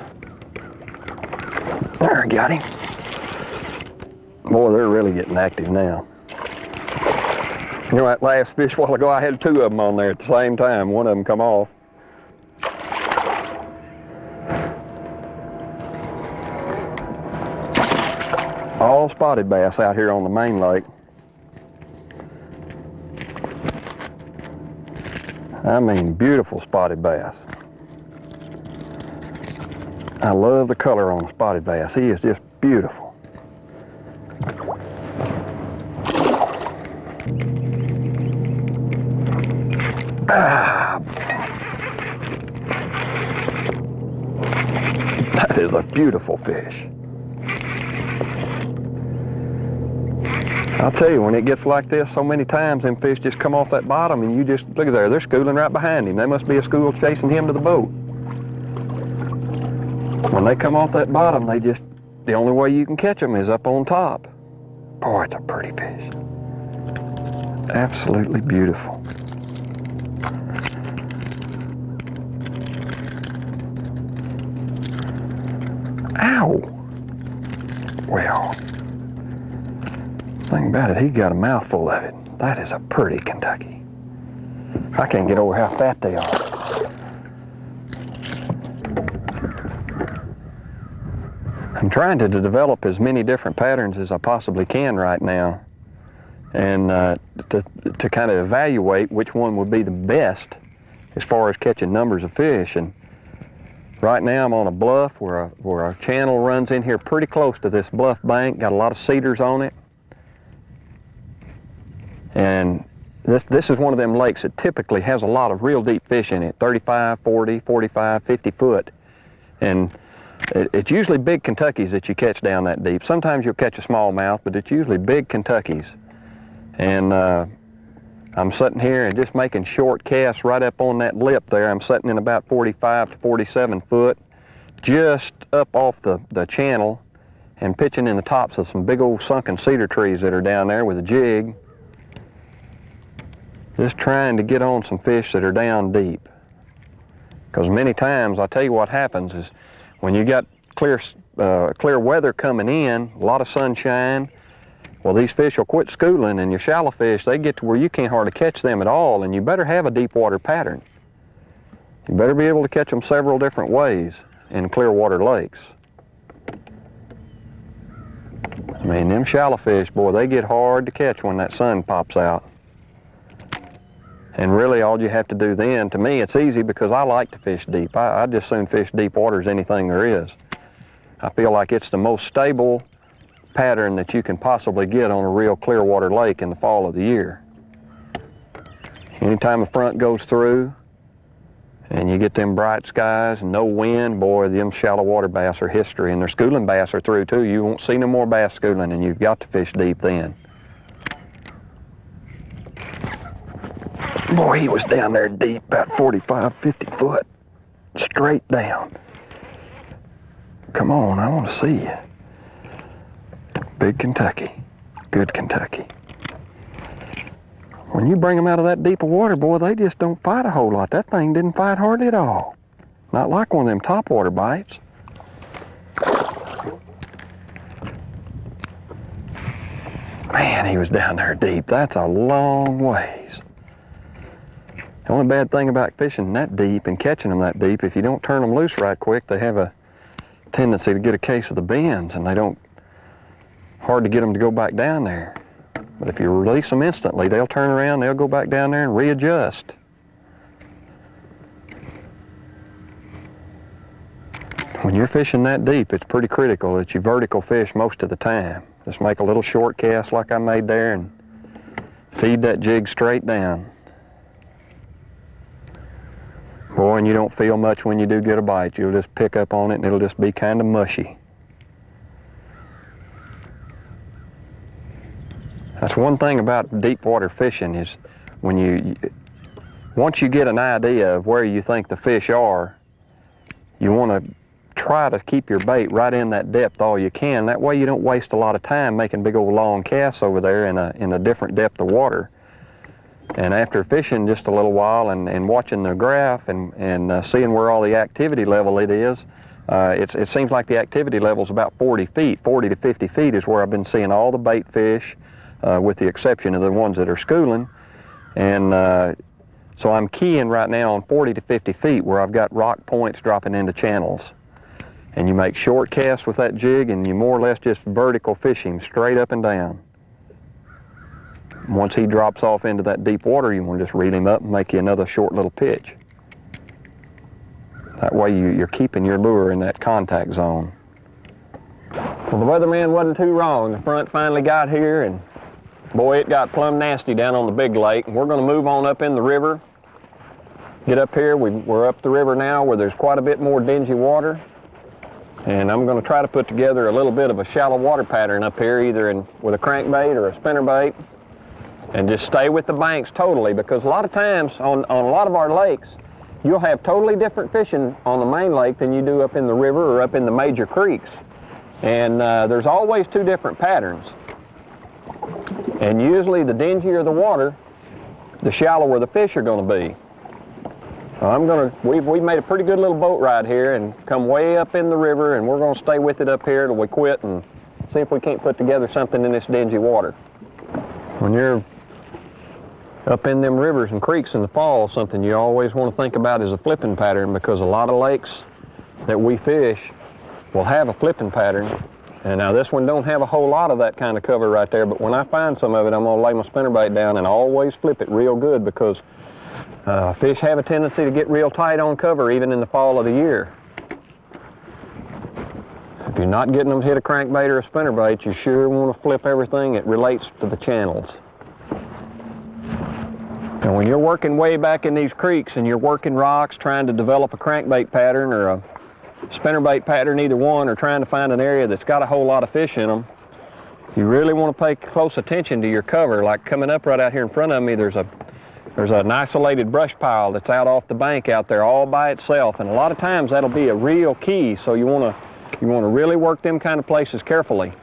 There, got him. Boy, they're really getting active now. You know, that last fish a while ago, I had two of them on there at the same time. One of them come off. All spotted bass out here on the main lake. I mean, beautiful spotted bass. I love the color on spotted bass. He is just beautiful. Ah. That is a beautiful fish. I'll tell you, when it gets like this so many times, them fish just come off that bottom and you just, look at there, they're schooling right behind him. They must be a school chasing him to the boat. When they come off that bottom, the only way you can catch them is up on top. Boy, it's a pretty fish. Absolutely beautiful. Ow! Well, thing about it, he got a mouthful of it. That is a pretty Kentucky. I can't get over how fat they are. I'm trying to develop as many different patterns as I possibly can right now, and to kind of evaluate which one would be the best as far as catching numbers of fish. And right now I'm on a bluff where a channel runs in here pretty close to this bluff bank, got a lot of cedars on it. And this is one of them lakes that typically has a lot of real deep fish in it, 35, 40, 45, 50 foot. And it's usually big Kentuckies that you catch down that deep. Sometimes you'll catch a smallmouth, but it's usually big Kentuckies. And I'm sitting here and just making short casts right up on that lip there. I'm sitting in about 45 to 47 foot, just up off the channel, and pitching in the tops of some big old sunken cedar trees that are down there with a jig. Just trying to get on some fish that are down deep. Because many times, I'll tell you what happens is when you got clear weather coming in, a lot of sunshine, well, these fish will quit schooling, and your shallow fish, they get to where you can't hardly catch them at all, and you better have a deep water pattern. You better be able to catch them several different ways in clear water lakes. I mean, them shallow fish, boy, they get hard to catch when that sun pops out. And really all you have to do then, to me it's easy because I like to fish deep. I just soon fish deep water as anything there is. I feel like it's the most stable pattern that you can possibly get on a real clear water lake in the fall of the year. Anytime a front goes through and you get them bright skies and no wind, boy, them shallow water bass are history, and their schooling bass are through too. You won't see no more bass schooling, and you've got to fish deep then. Boy, he was down there deep, about 45, 50 foot, straight down. Come on, I want to see you. Big Kentucky, good Kentucky. When you bring them out of that deeper water, boy, they just don't fight a whole lot. That thing didn't fight hardly at all. Not like one of them topwater bites. Man, he was down there deep. That's a long ways. The only bad thing about fishing that deep and catching them that deep, if you don't turn them loose right quick, they have a tendency to get a case of the bends, and hard to get them to go back down there. But if you release them instantly, they'll turn around, they'll go back down there and readjust. When you're fishing that deep, it's pretty critical that you vertical fish most of the time. Just make a little short cast like I made there and feed that jig straight down. Boy, and you don't feel much when you do get a bite. You'll just pick up on it and it'll just be kind of mushy. That's one thing about deep water fishing is once you get an idea of where you think the fish are, you want to try to keep your bait right in that depth all you can. That way you don't waste a lot of time making big old long casts over there in a different depth of water. And after fishing just a little while and watching the graph and seeing where all the activity level it is, it seems like the activity level is about 40 feet. 40 to 50 feet is where I've been seeing all the bait fish, with the exception of the ones that are schooling. And so I'm keying right now on 40 to 50 feet where I've got rock points dropping into channels. And you make short casts with that jig and you more or less just vertical fish him straight up and down. Once he drops off into that deep water, you want to just reel him up and make you another short little pitch. That way you're keeping your lure in that contact zone. Well, the weatherman wasn't too wrong. The front finally got here, and boy, it got plumb nasty down on the big lake. And we're going to move on up in the river. Get up here. We're up the river now where there's quite a bit more dingy water. And I'm going to try to put together a little bit of a shallow water pattern up here, either with a crankbait or a spinnerbait, and just stay with the banks totally, because a lot of times on a lot of our lakes, you'll have totally different fishing on the main lake than you do up in the river or up in the major creeks. And there's always two different patterns. And usually the dingier the water, the shallower the fish are going to be. We've made a pretty good little boat ride here and come way up in the river, and we're going to stay with it up here till we quit and see if we can't put together something in this dingy water. When you're up in them rivers and creeks in the fall, something you always want to think about is a flipping pattern, because a lot of lakes that we fish will have a flipping pattern. And now this one don't have a whole lot of that kind of cover right there, but when I find some of it, I'm going to lay my spinnerbait down and always flip it real good, because fish have a tendency to get real tight on cover even in the fall of the year. If you're not getting them to hit a crankbait or a spinnerbait, you sure want to flip everything that relates to the channels. And when you're working way back in these creeks and you're working rocks trying to develop a crankbait pattern or a spinnerbait pattern, either one, or trying to find an area that's got a whole lot of fish in them, you really want to pay close attention to your cover. Like coming up right out here in front of me, there's an isolated brush pile that's out off the bank out there all by itself, and a lot of times that'll be a real key, so you want to really work them kind of places carefully.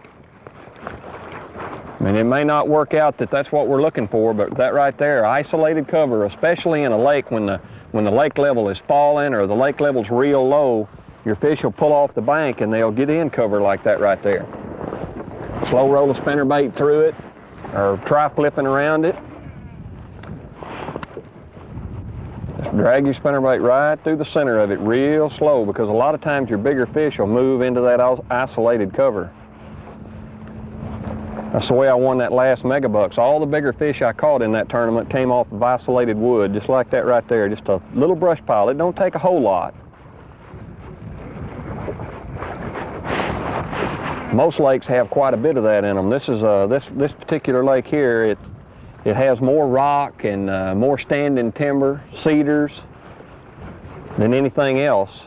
I mean, it may not work out that that's what we're looking for, but that right there, isolated cover, especially in a lake when the lake level is falling or the lake level's real low, your fish will pull off the bank and they'll get in cover like that right there. Slow roll a spinnerbait through it, or try flipping around it. Just drag your spinnerbait right through the center of it real slow, because a lot of times your bigger fish will move into that isolated cover. That's the way I won that last megabucks. All the bigger fish I caught in that tournament came off of isolated wood, just like that right there, just a little brush pile. It don't take a whole lot. Most lakes have quite a bit of that in them. This is this particular lake here. It has more rock and more standing timber, cedars, than anything else.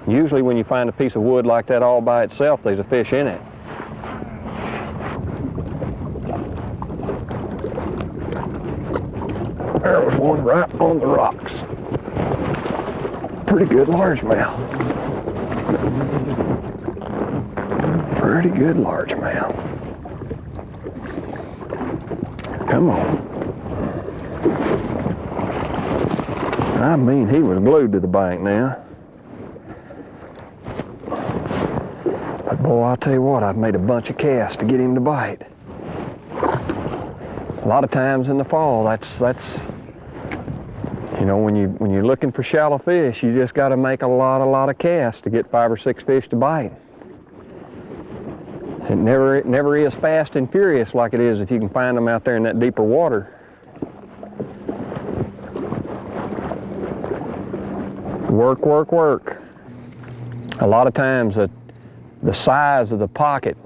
Usually when you find a piece of wood like that all by itself, there's a fish in it. There was one right on the rocks. Pretty good largemouth. Pretty good largemouth. Come on. I mean, he was glued to the bank now. But boy, I'll tell you what, I've made a bunch of casts to get him to bite. A lot of times in the fall, that's you know, when you're looking for shallow fish, you just got to make a lot of casts to get 5 or 6 fish to bite. It never is fast and furious like it is if you can find them out there in that deeper water. Work, work, work. A lot of times the size of the pocket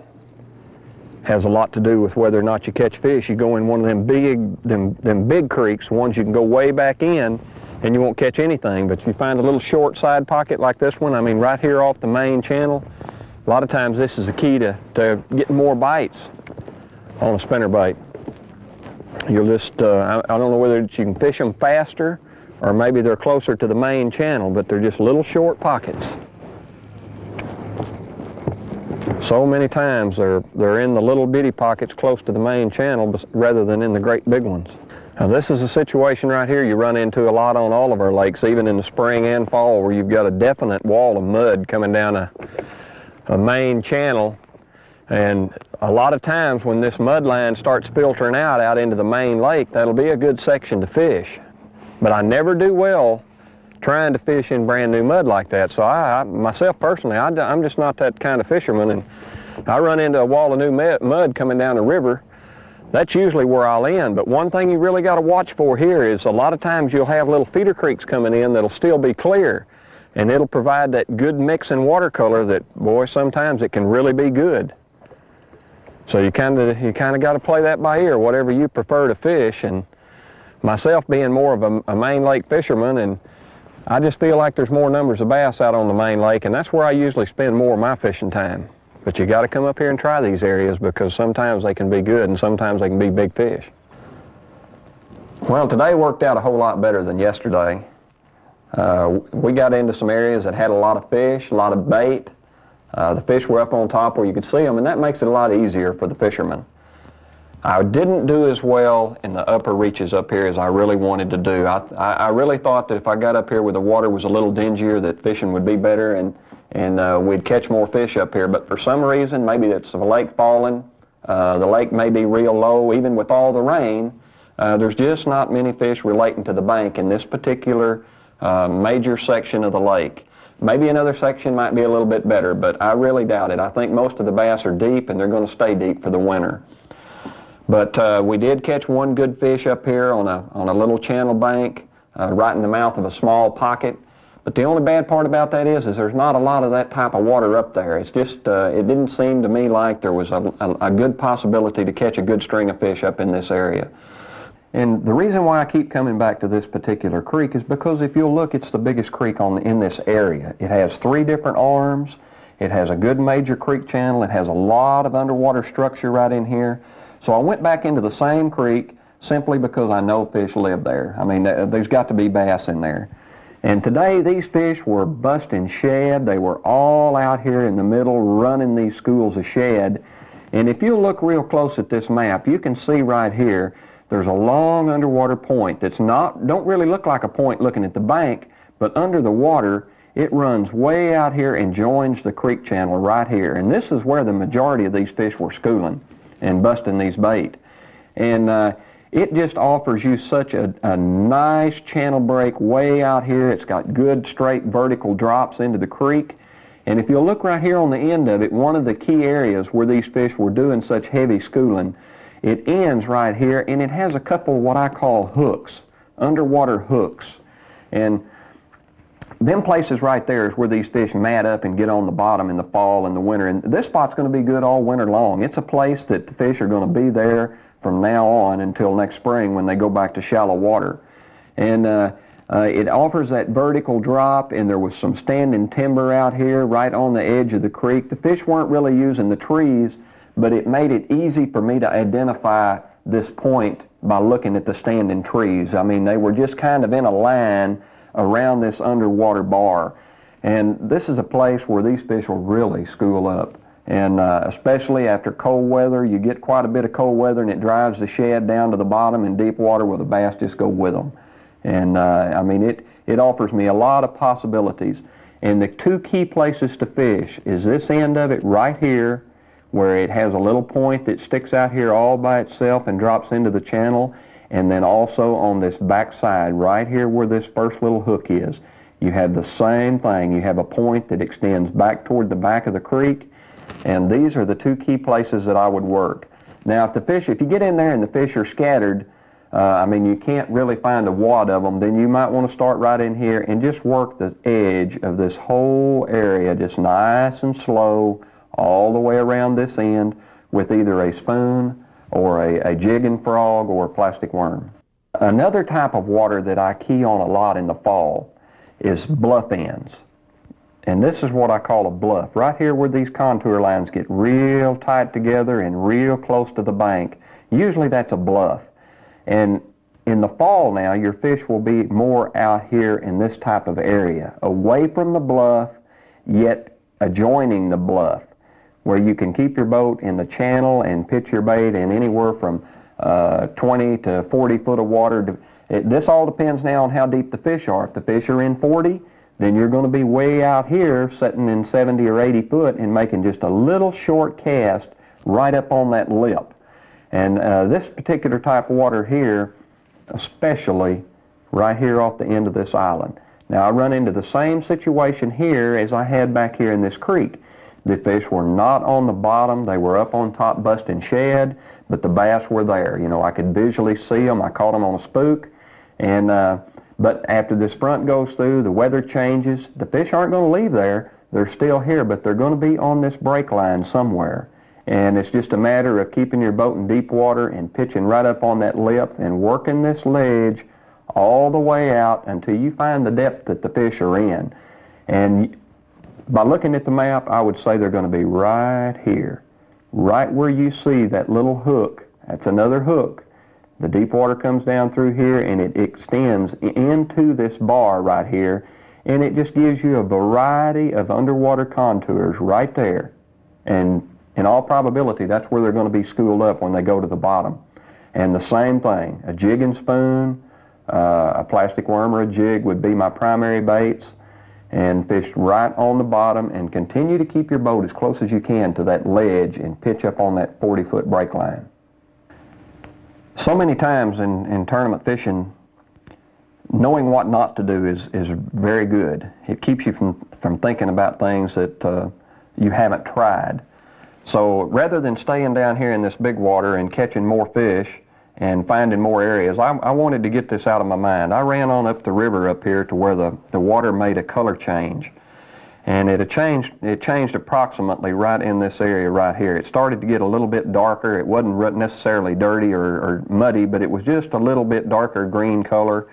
has a lot to do with whether or not you catch fish. You go in one of them big creeks, ones you can go way back in, and you won't catch anything. But if you find a little short side pocket like this one, I mean right here off the main channel, a lot of times this is the key to getting more bites on a spinnerbait. You'll just, I don't know whether you can fish them faster or maybe they're closer to the main channel, but they're just little short pockets. So many times they're in the little bitty pockets close to the main channel rather than in the great big ones. Now this is a situation right here you run into a lot on all of our lakes, even in the spring and fall, where you've got a definite wall of mud coming down a main channel. And a lot of times when this mud line starts filtering out into the main lake, that'll be a good section to fish. But I never do well trying to fish in brand new mud like that. So I myself personally, I'm just not that kind of fisherman, and I run into a wall of new mud coming down the river. That's usually where I'll end. But one thing you really got to watch for here is a lot of times you'll have little feeder creeks coming in that'll still be clear, and it'll provide that good mix in watercolor that, boy, sometimes it can really be good. So you kind of got to play that by ear, whatever you prefer to fish. And myself being more of a main lake fisherman, and I just feel like there's more numbers of bass out on the main lake, and that's where I usually spend more of my fishing time. But you got to come up here and try these areas, because sometimes they can be good and sometimes they can be big fish. Well, today worked out a whole lot better than yesterday. We got into some areas that had a lot of fish, a lot of bait. The fish were up on top where you could see them, and that makes it a lot easier for the fishermen. I didn't do as well in the upper reaches up here as I really wanted to do. I really thought that if I got up here where the water was a little dingier, that fishing would be better and we'd catch more fish up here. But for some reason, maybe it's the lake falling, the lake may be real low, even with all the rain, there's just not many fish relating to the bank in this particular major section of the lake. Maybe another section might be a little bit better, but I really doubt it. I think most of the bass are deep, and they're going to stay deep for the winter. But we did catch one good fish up here on a little channel bank, right in the mouth of a small pocket. But the only bad part about that is there's not a lot of that type of water up there. It's just, it didn't seem to me like there was a good possibility to catch a good string of fish up in this area. And the reason why I keep coming back to this particular creek is because if you'll look, it's the biggest creek in this area. It has 3 different arms. It has a good major creek channel. It has a lot of underwater structure right in here. So I went back into the same creek simply because I know fish live there. I mean, there's got to be bass in there. And today these fish were busting shad. They were all out here in the middle running these schools of shad. And if you look real close at this map, you can see right here there's a long underwater point that's don't really look like a point looking at the bank, but under the water it runs way out here and joins the creek channel right here. And this is where the majority of these fish were schooling and busting these bait. And it just offers you such a nice channel break way out here. It's got good straight vertical drops into the creek. And if you'll look right here on the end of it, one of the key areas where these fish were doing such heavy schooling, it ends right here, and it has a couple of what I call hooks, underwater hooks. And them places right there is where these fish mat up and get on the bottom in the fall and the winter. And this spot's going to be good all winter long. It's a place that the fish are going to be there from now on until next spring when they go back to shallow water. And it offers that vertical drop, and there was some standing timber out here right on the edge of the creek. The fish weren't really using the trees, but it made it easy for me to identify this point by looking at the standing trees. I mean, they were just kind of in a line around this underwater bar. And this is a place where these fish will really school up. And especially after cold weather, you get quite a bit of cold weather and it drives the shad down to the bottom in deep water where the bass just go with them. And I mean, it offers me a lot of possibilities. And the two key places to fish is this end of it right here, where it has a little point that sticks out here all by itself and drops into the channel, and then also on this back side right here where this first little hook is. You have the same thing. You have a point that extends back toward the back of the creek, and these are the two key places that I would work. Now if you get in there and the fish are scattered, I mean, you can't really find a wad of them, then you might want to start right in here and just work the edge of this whole area just nice and slow all the way around this end with either a spoon or a jigging frog or a plastic worm. Another type of water that I key on a lot in the fall is bluff ends. And this is what I call a bluff. Right here where these contour lines get real tight together and real close to the bank, usually that's a bluff. And in the fall now, your fish will be more out here in this type of area, away from the bluff, yet adjoining the bluff, where you can keep your boat in the channel and pitch your bait in anywhere from 20 to 40 foot of water. This all depends now on how deep the fish are. If the fish are in 40, then you're going to be way out here sitting in 70 or 80 foot and making just a little short cast right up on that lip. And this particular type of water here, especially right here off the end of this island. Now I run into the same situation here as I had back here in this creek. The fish were not on the bottom, they were up on top busting shad, but the bass were there. You know, I could visually see them. I caught them on a spook. And but after this front goes through, the weather changes, the fish aren't going to leave there. They're still here, but they're going to be on this break line somewhere. And it's just a matter of keeping your boat in deep water and pitching right up on that lip and working this ledge all the way out until you find the depth that the fish are in. And by looking at the map, I would say they're going to be right here, right where you see that little hook. That's another hook. The deep water comes down through here and it extends into this bar right here, and it just gives you a variety of underwater contours right there. And in all probability, that's where they're going to be schooled up when they go to the bottom. And the same thing, a jig and spoon, a plastic worm or a jig would be my primary baits, and fish right on the bottom, and continue to keep your boat as close as you can to that ledge and pitch up on that 40-foot break line. So many times in tournament fishing, knowing what not to do is very good. It keeps you from thinking about things that you haven't tried. So rather than staying down here in this big water and catching more fish and finding more areas, I wanted to get this out of my mind. I ran on up the river up here to where the water made a color change. And it changed approximately right in this area right here. It started to get a little bit darker. It wasn't necessarily dirty or muddy, but it was just a little bit darker green color.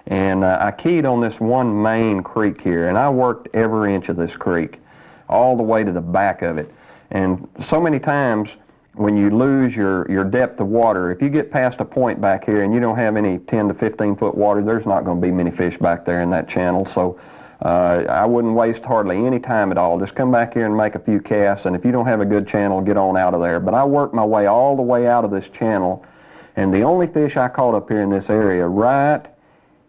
And I keyed on this one main creek here, and I worked every inch of this creek, all the way to the back of it. And so many times when you lose your depth of water, if you get past a point back here and you don't have any 10 to 15 foot water, there's not going to be many fish back there in that channel. So I wouldn't waste hardly any time at all. Just come back here and make a few casts, and if you don't have a good channel, get on out of there. But I worked my way all the way out of this channel, and the only fish I caught up here in this area right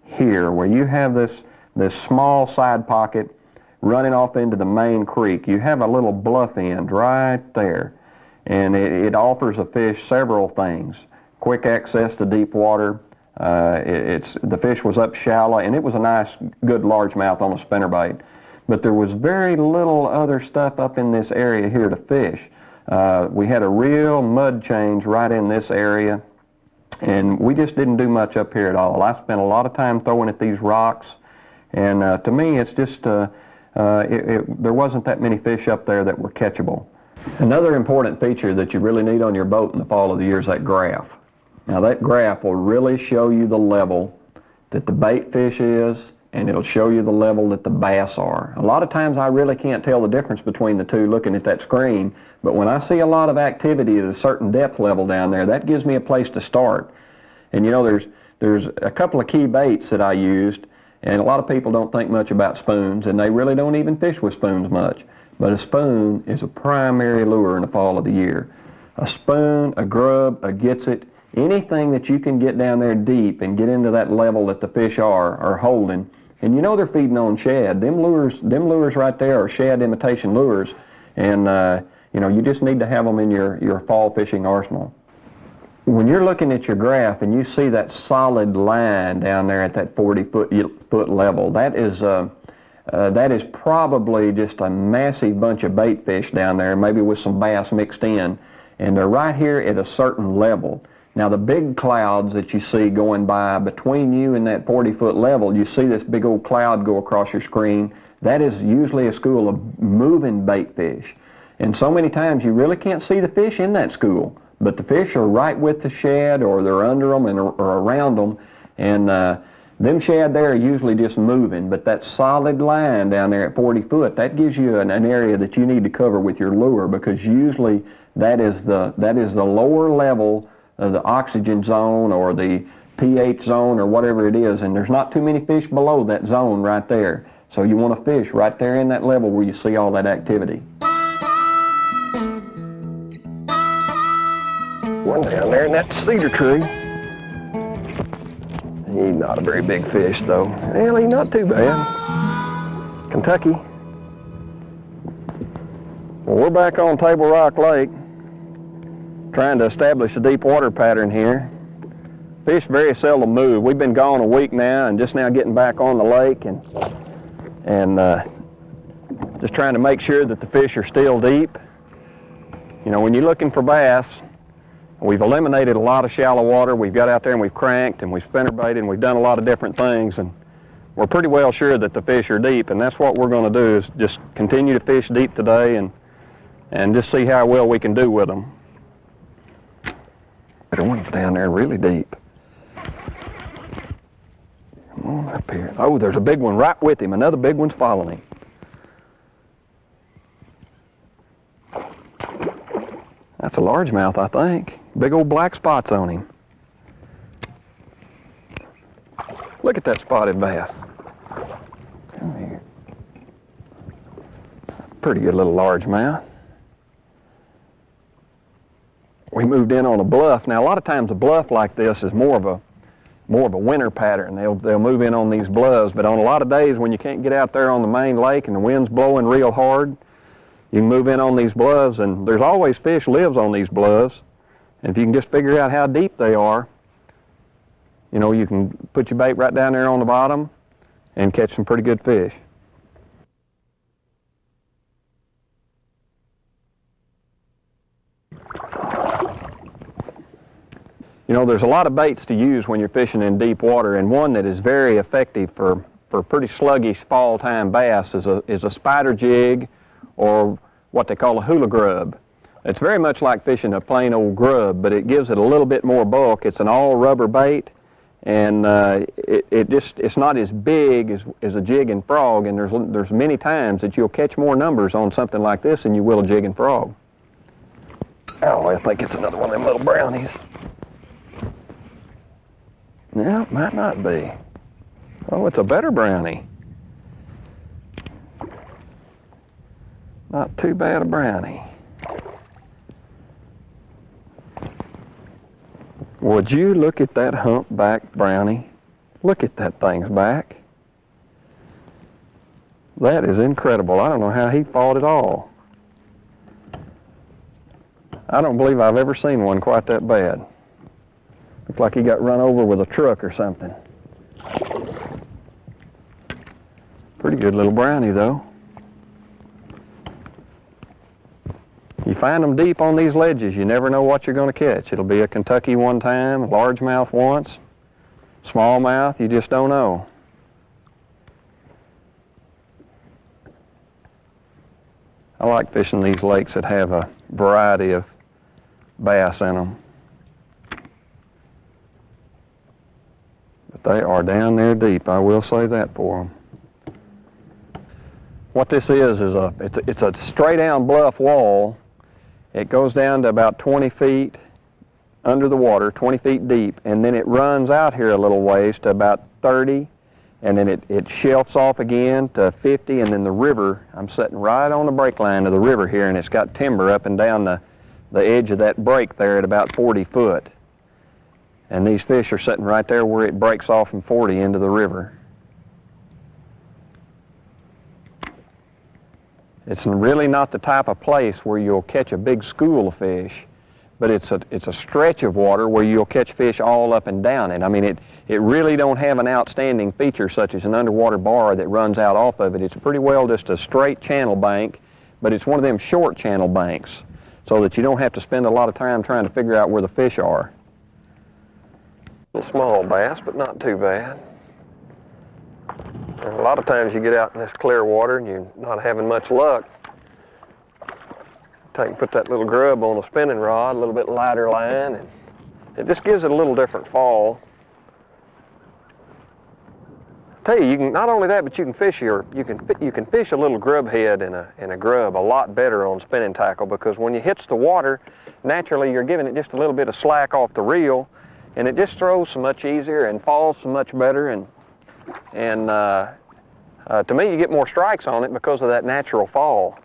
here, where you have this small side pocket running off into the main creek, you have a little bluff end right there, and it offers a fish several things. Quick access to deep water. The fish was up shallow, and it was a nice, good largemouth on a spinnerbait. but there was very little other stuff up in this area here to fish. We had a real mud change right in this area, and we just didn't do much up here at all. I spent a lot of time throwing at these rocks, and to me it's just, there wasn't that many fish up there that were catchable. Another important feature that you really need on your boat in the fall of the year is that graph. Now that graph will really show you the level that the bait fish is, and it'll show you the level that the bass are. A lot of times I really can't tell the difference between the two looking at that screen, but when I see a lot of activity at a certain depth level down there, that gives me a place to start. And you know, there's a couple of key baits that I used, and a lot of people don't think much about spoons, and they really don't even fish with spoons much. But a spoon is a primary lure in the fall of the year. A spoon, a grub, a gets-it, anything that you can get down there deep and get into that level that the fish are holding. And you know they're feeding on shad. Them lures right there are shad imitation lures. And you know, you just need to have them in your fall fishing arsenal. When you're looking at your graph and you see that solid line down there at that 40-foot level, that is probably just a massive bunch of bait fish down there, maybe with some bass mixed in. And they're right here at a certain level. Now the big clouds that you see going by between you and that 40-foot level, you see this big old cloud go across your screen. That is usually a school of moving bait fish. And so many times you really can't see the fish in that school, but the fish are right with the shad, or they're under them or around them. And them shad there are usually just moving, but that solid line down there at 40 foot, that gives you an area that you need to cover with your lure, because usually that is the lower level of the oxygen zone or the pH zone or whatever it is, and there's not too many fish below that zone right there. So you want to fish right there in that level where you see all that activity. One down there in that cedar tree. He's not a very big fish though. Well, he's not too bad. Kentucky. Well, we're back on Table Rock Lake, trying to establish a deep water pattern here. Fish very seldom move. We've been gone a week now and just now getting back on the lake and just trying to make sure that the fish are still deep. You know, when you're looking for bass, we've eliminated a lot of shallow water. We've got out there and we've cranked and we've spinnerbaited and we've done a lot of different things, and we're pretty well sure that the fish are deep, and that's what we're going to do, is just continue to fish deep today and just see how well we can do with them. Better one's down there really deep. Come on up here. Oh, there's a big one right with him. Another big one's following him. That's a largemouth, I think. Big old black spots on him. Look at that spotted bass. Come here. Pretty good little largemouth. We moved in on a bluff. Now a lot of times a bluff like this is more of a winter pattern. They'll move in on these bluffs, but on a lot of days when you can't get out there on the main lake and the wind's blowing real hard, you can move in on these bluffs, and there's always fish lives on these bluffs. And if you can just figure out how deep they are, you know, you can put your bait right down there on the bottom and catch some pretty good fish. You know, there's a lot of baits to use when you're fishing in deep water, and one that is very effective for pretty sluggish fall time bass is a spider jig, or what they call a hula grub. It's very much like fishing a plain old grub, but it gives it a little bit more bulk. It's an all rubber bait, and it's not as big as a jig and frog, and there's many times that you'll catch more numbers on something like this than you will a jig and frog. Oh, I think it's another one of them little brownies. No, it might not be. Oh, it's a better brownie. Not too bad a brownie. Would you look at that humpback brownie? Look at that thing's back. That is incredible. I don't know how he fought at all. I don't believe I've ever seen one quite that bad. Looks like he got run over with a truck or something. Pretty good little brownie though. you find them deep on these ledges, you never know what you're going to catch. It'll be a Kentucky one time, largemouth once, smallmouth, you just don't know. I like fishing these lakes that have a variety of bass in them. But they are down there deep, I will say that for them. What this is it's a straight down bluff wall. It goes down to about 20 feet under the water, 20 feet deep, and then it runs out here a little ways to about 30, and then it shelves off again to 50, and then the river, I'm sitting right on the break line of the river here, and it's got timber up and down the edge of that break there at about 40 foot. And these fish are sitting right there where it breaks off from 40 into the river. It's really not the type of place where you'll catch a big school of fish, but it's a stretch of water where you'll catch fish all up and down it. I mean, it really don't have an outstanding feature such as an underwater bar that runs out off of it. It's pretty well just a straight channel bank, but it's one of them short channel banks so that you don't have to spend a lot of time trying to figure out where the fish are. A little small bass, but not too bad. And a lot of times you get out in this clear water and you're not having much luck. Put that little grub on a spinning rod, a little bit lighter line, and it just gives it a little different fall. Tell you, you can not only that, but you can fish a little grub head in a grub a lot better on spinning tackle, because when you hits the water, naturally you're giving it just a little bit of slack off the reel, and it just throws so much easier and falls so much better, and to me you get more strikes on it because of that natural fall.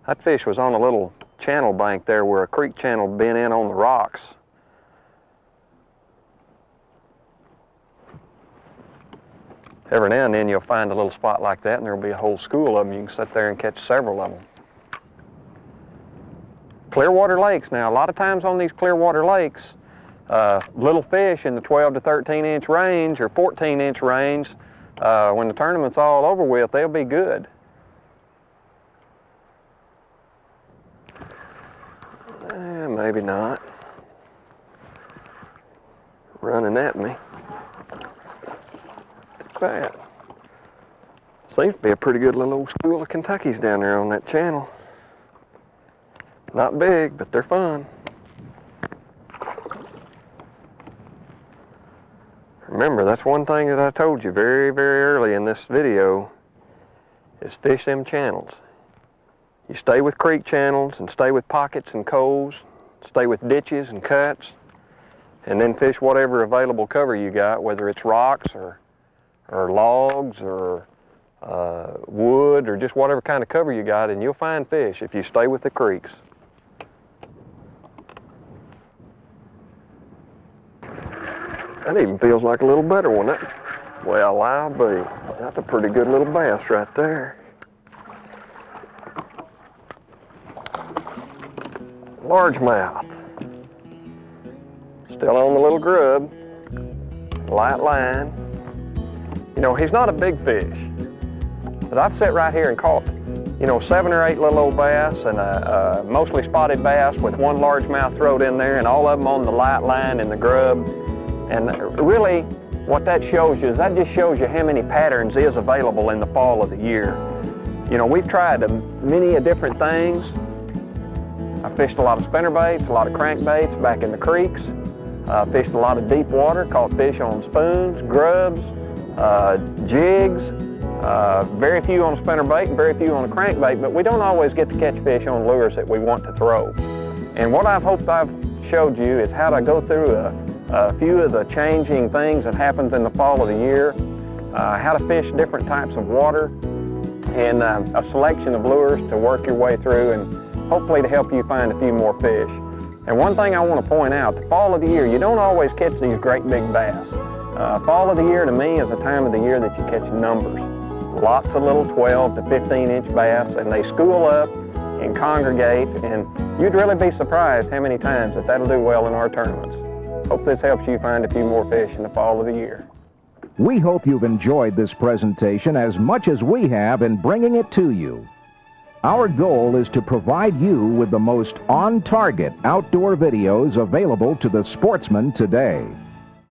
That fish was on a little channel bank there where a creek channel bent in on the rocks. Every now and then you'll find a little spot like that and there'll be a whole school of them. You can sit there and catch several of them. Clearwater lakes. Now, a lot of times on these clearwater lakes, little fish in the 12 to 13 inch range or 14 inch range, when the tournament's all over with, they'll be good. Maybe not. Running at me. Look at that. Seems to be a pretty good little old school of Kentuckys down there on that channel. Not big, but they're fun. Remember, that's one thing that I told you very, very early in this video, is fish them channels. You stay with creek channels and stay with pockets and coves, stay with ditches and cuts, and then fish whatever available cover you got, whether it's rocks or logs or wood or just whatever kind of cover you got, and you'll find fish if you stay with the creeks. That even feels like a little better one. Well, I'll be. That's a pretty good little bass right there. Largemouth. Still on the little grub. Light line. You know, he's not a big fish, but I've sat right here and caught, 7 or 8 little old bass and a mostly spotted bass with one largemouth thrown in there, and all of them on the light line in the grub. And really, what that shows you is that just shows you how many patterns is available in the fall of the year. We've tried many different things. I fished a lot of spinnerbaits, a lot of crankbaits back in the creeks. Fished a lot of deep water, caught fish on spoons, grubs, jigs, very few on a spinnerbait and very few on a crankbait, but we don't always get to catch fish on lures that we want to throw. And what I've hoped I've showed you is how to go through a few of the changing things that happens in the fall of the year, how to fish different types of water, and a selection of lures to work your way through and hopefully to help you find a few more fish. And one thing I want to point out, the fall of the year, you don't always catch these great big bass. Fall of the year to me is a time of the year that you catch numbers. Lots of little 12 to 15 inch bass, and they school up and congregate, and you'd really be surprised how many times that'll do well in our tournaments. Hope this helps you find a few more fish in the fall of the year.
We hope you've enjoyed this presentation as much as we have in bringing it to you. Our goal is to provide you with the most on-target outdoor videos available to the sportsman today.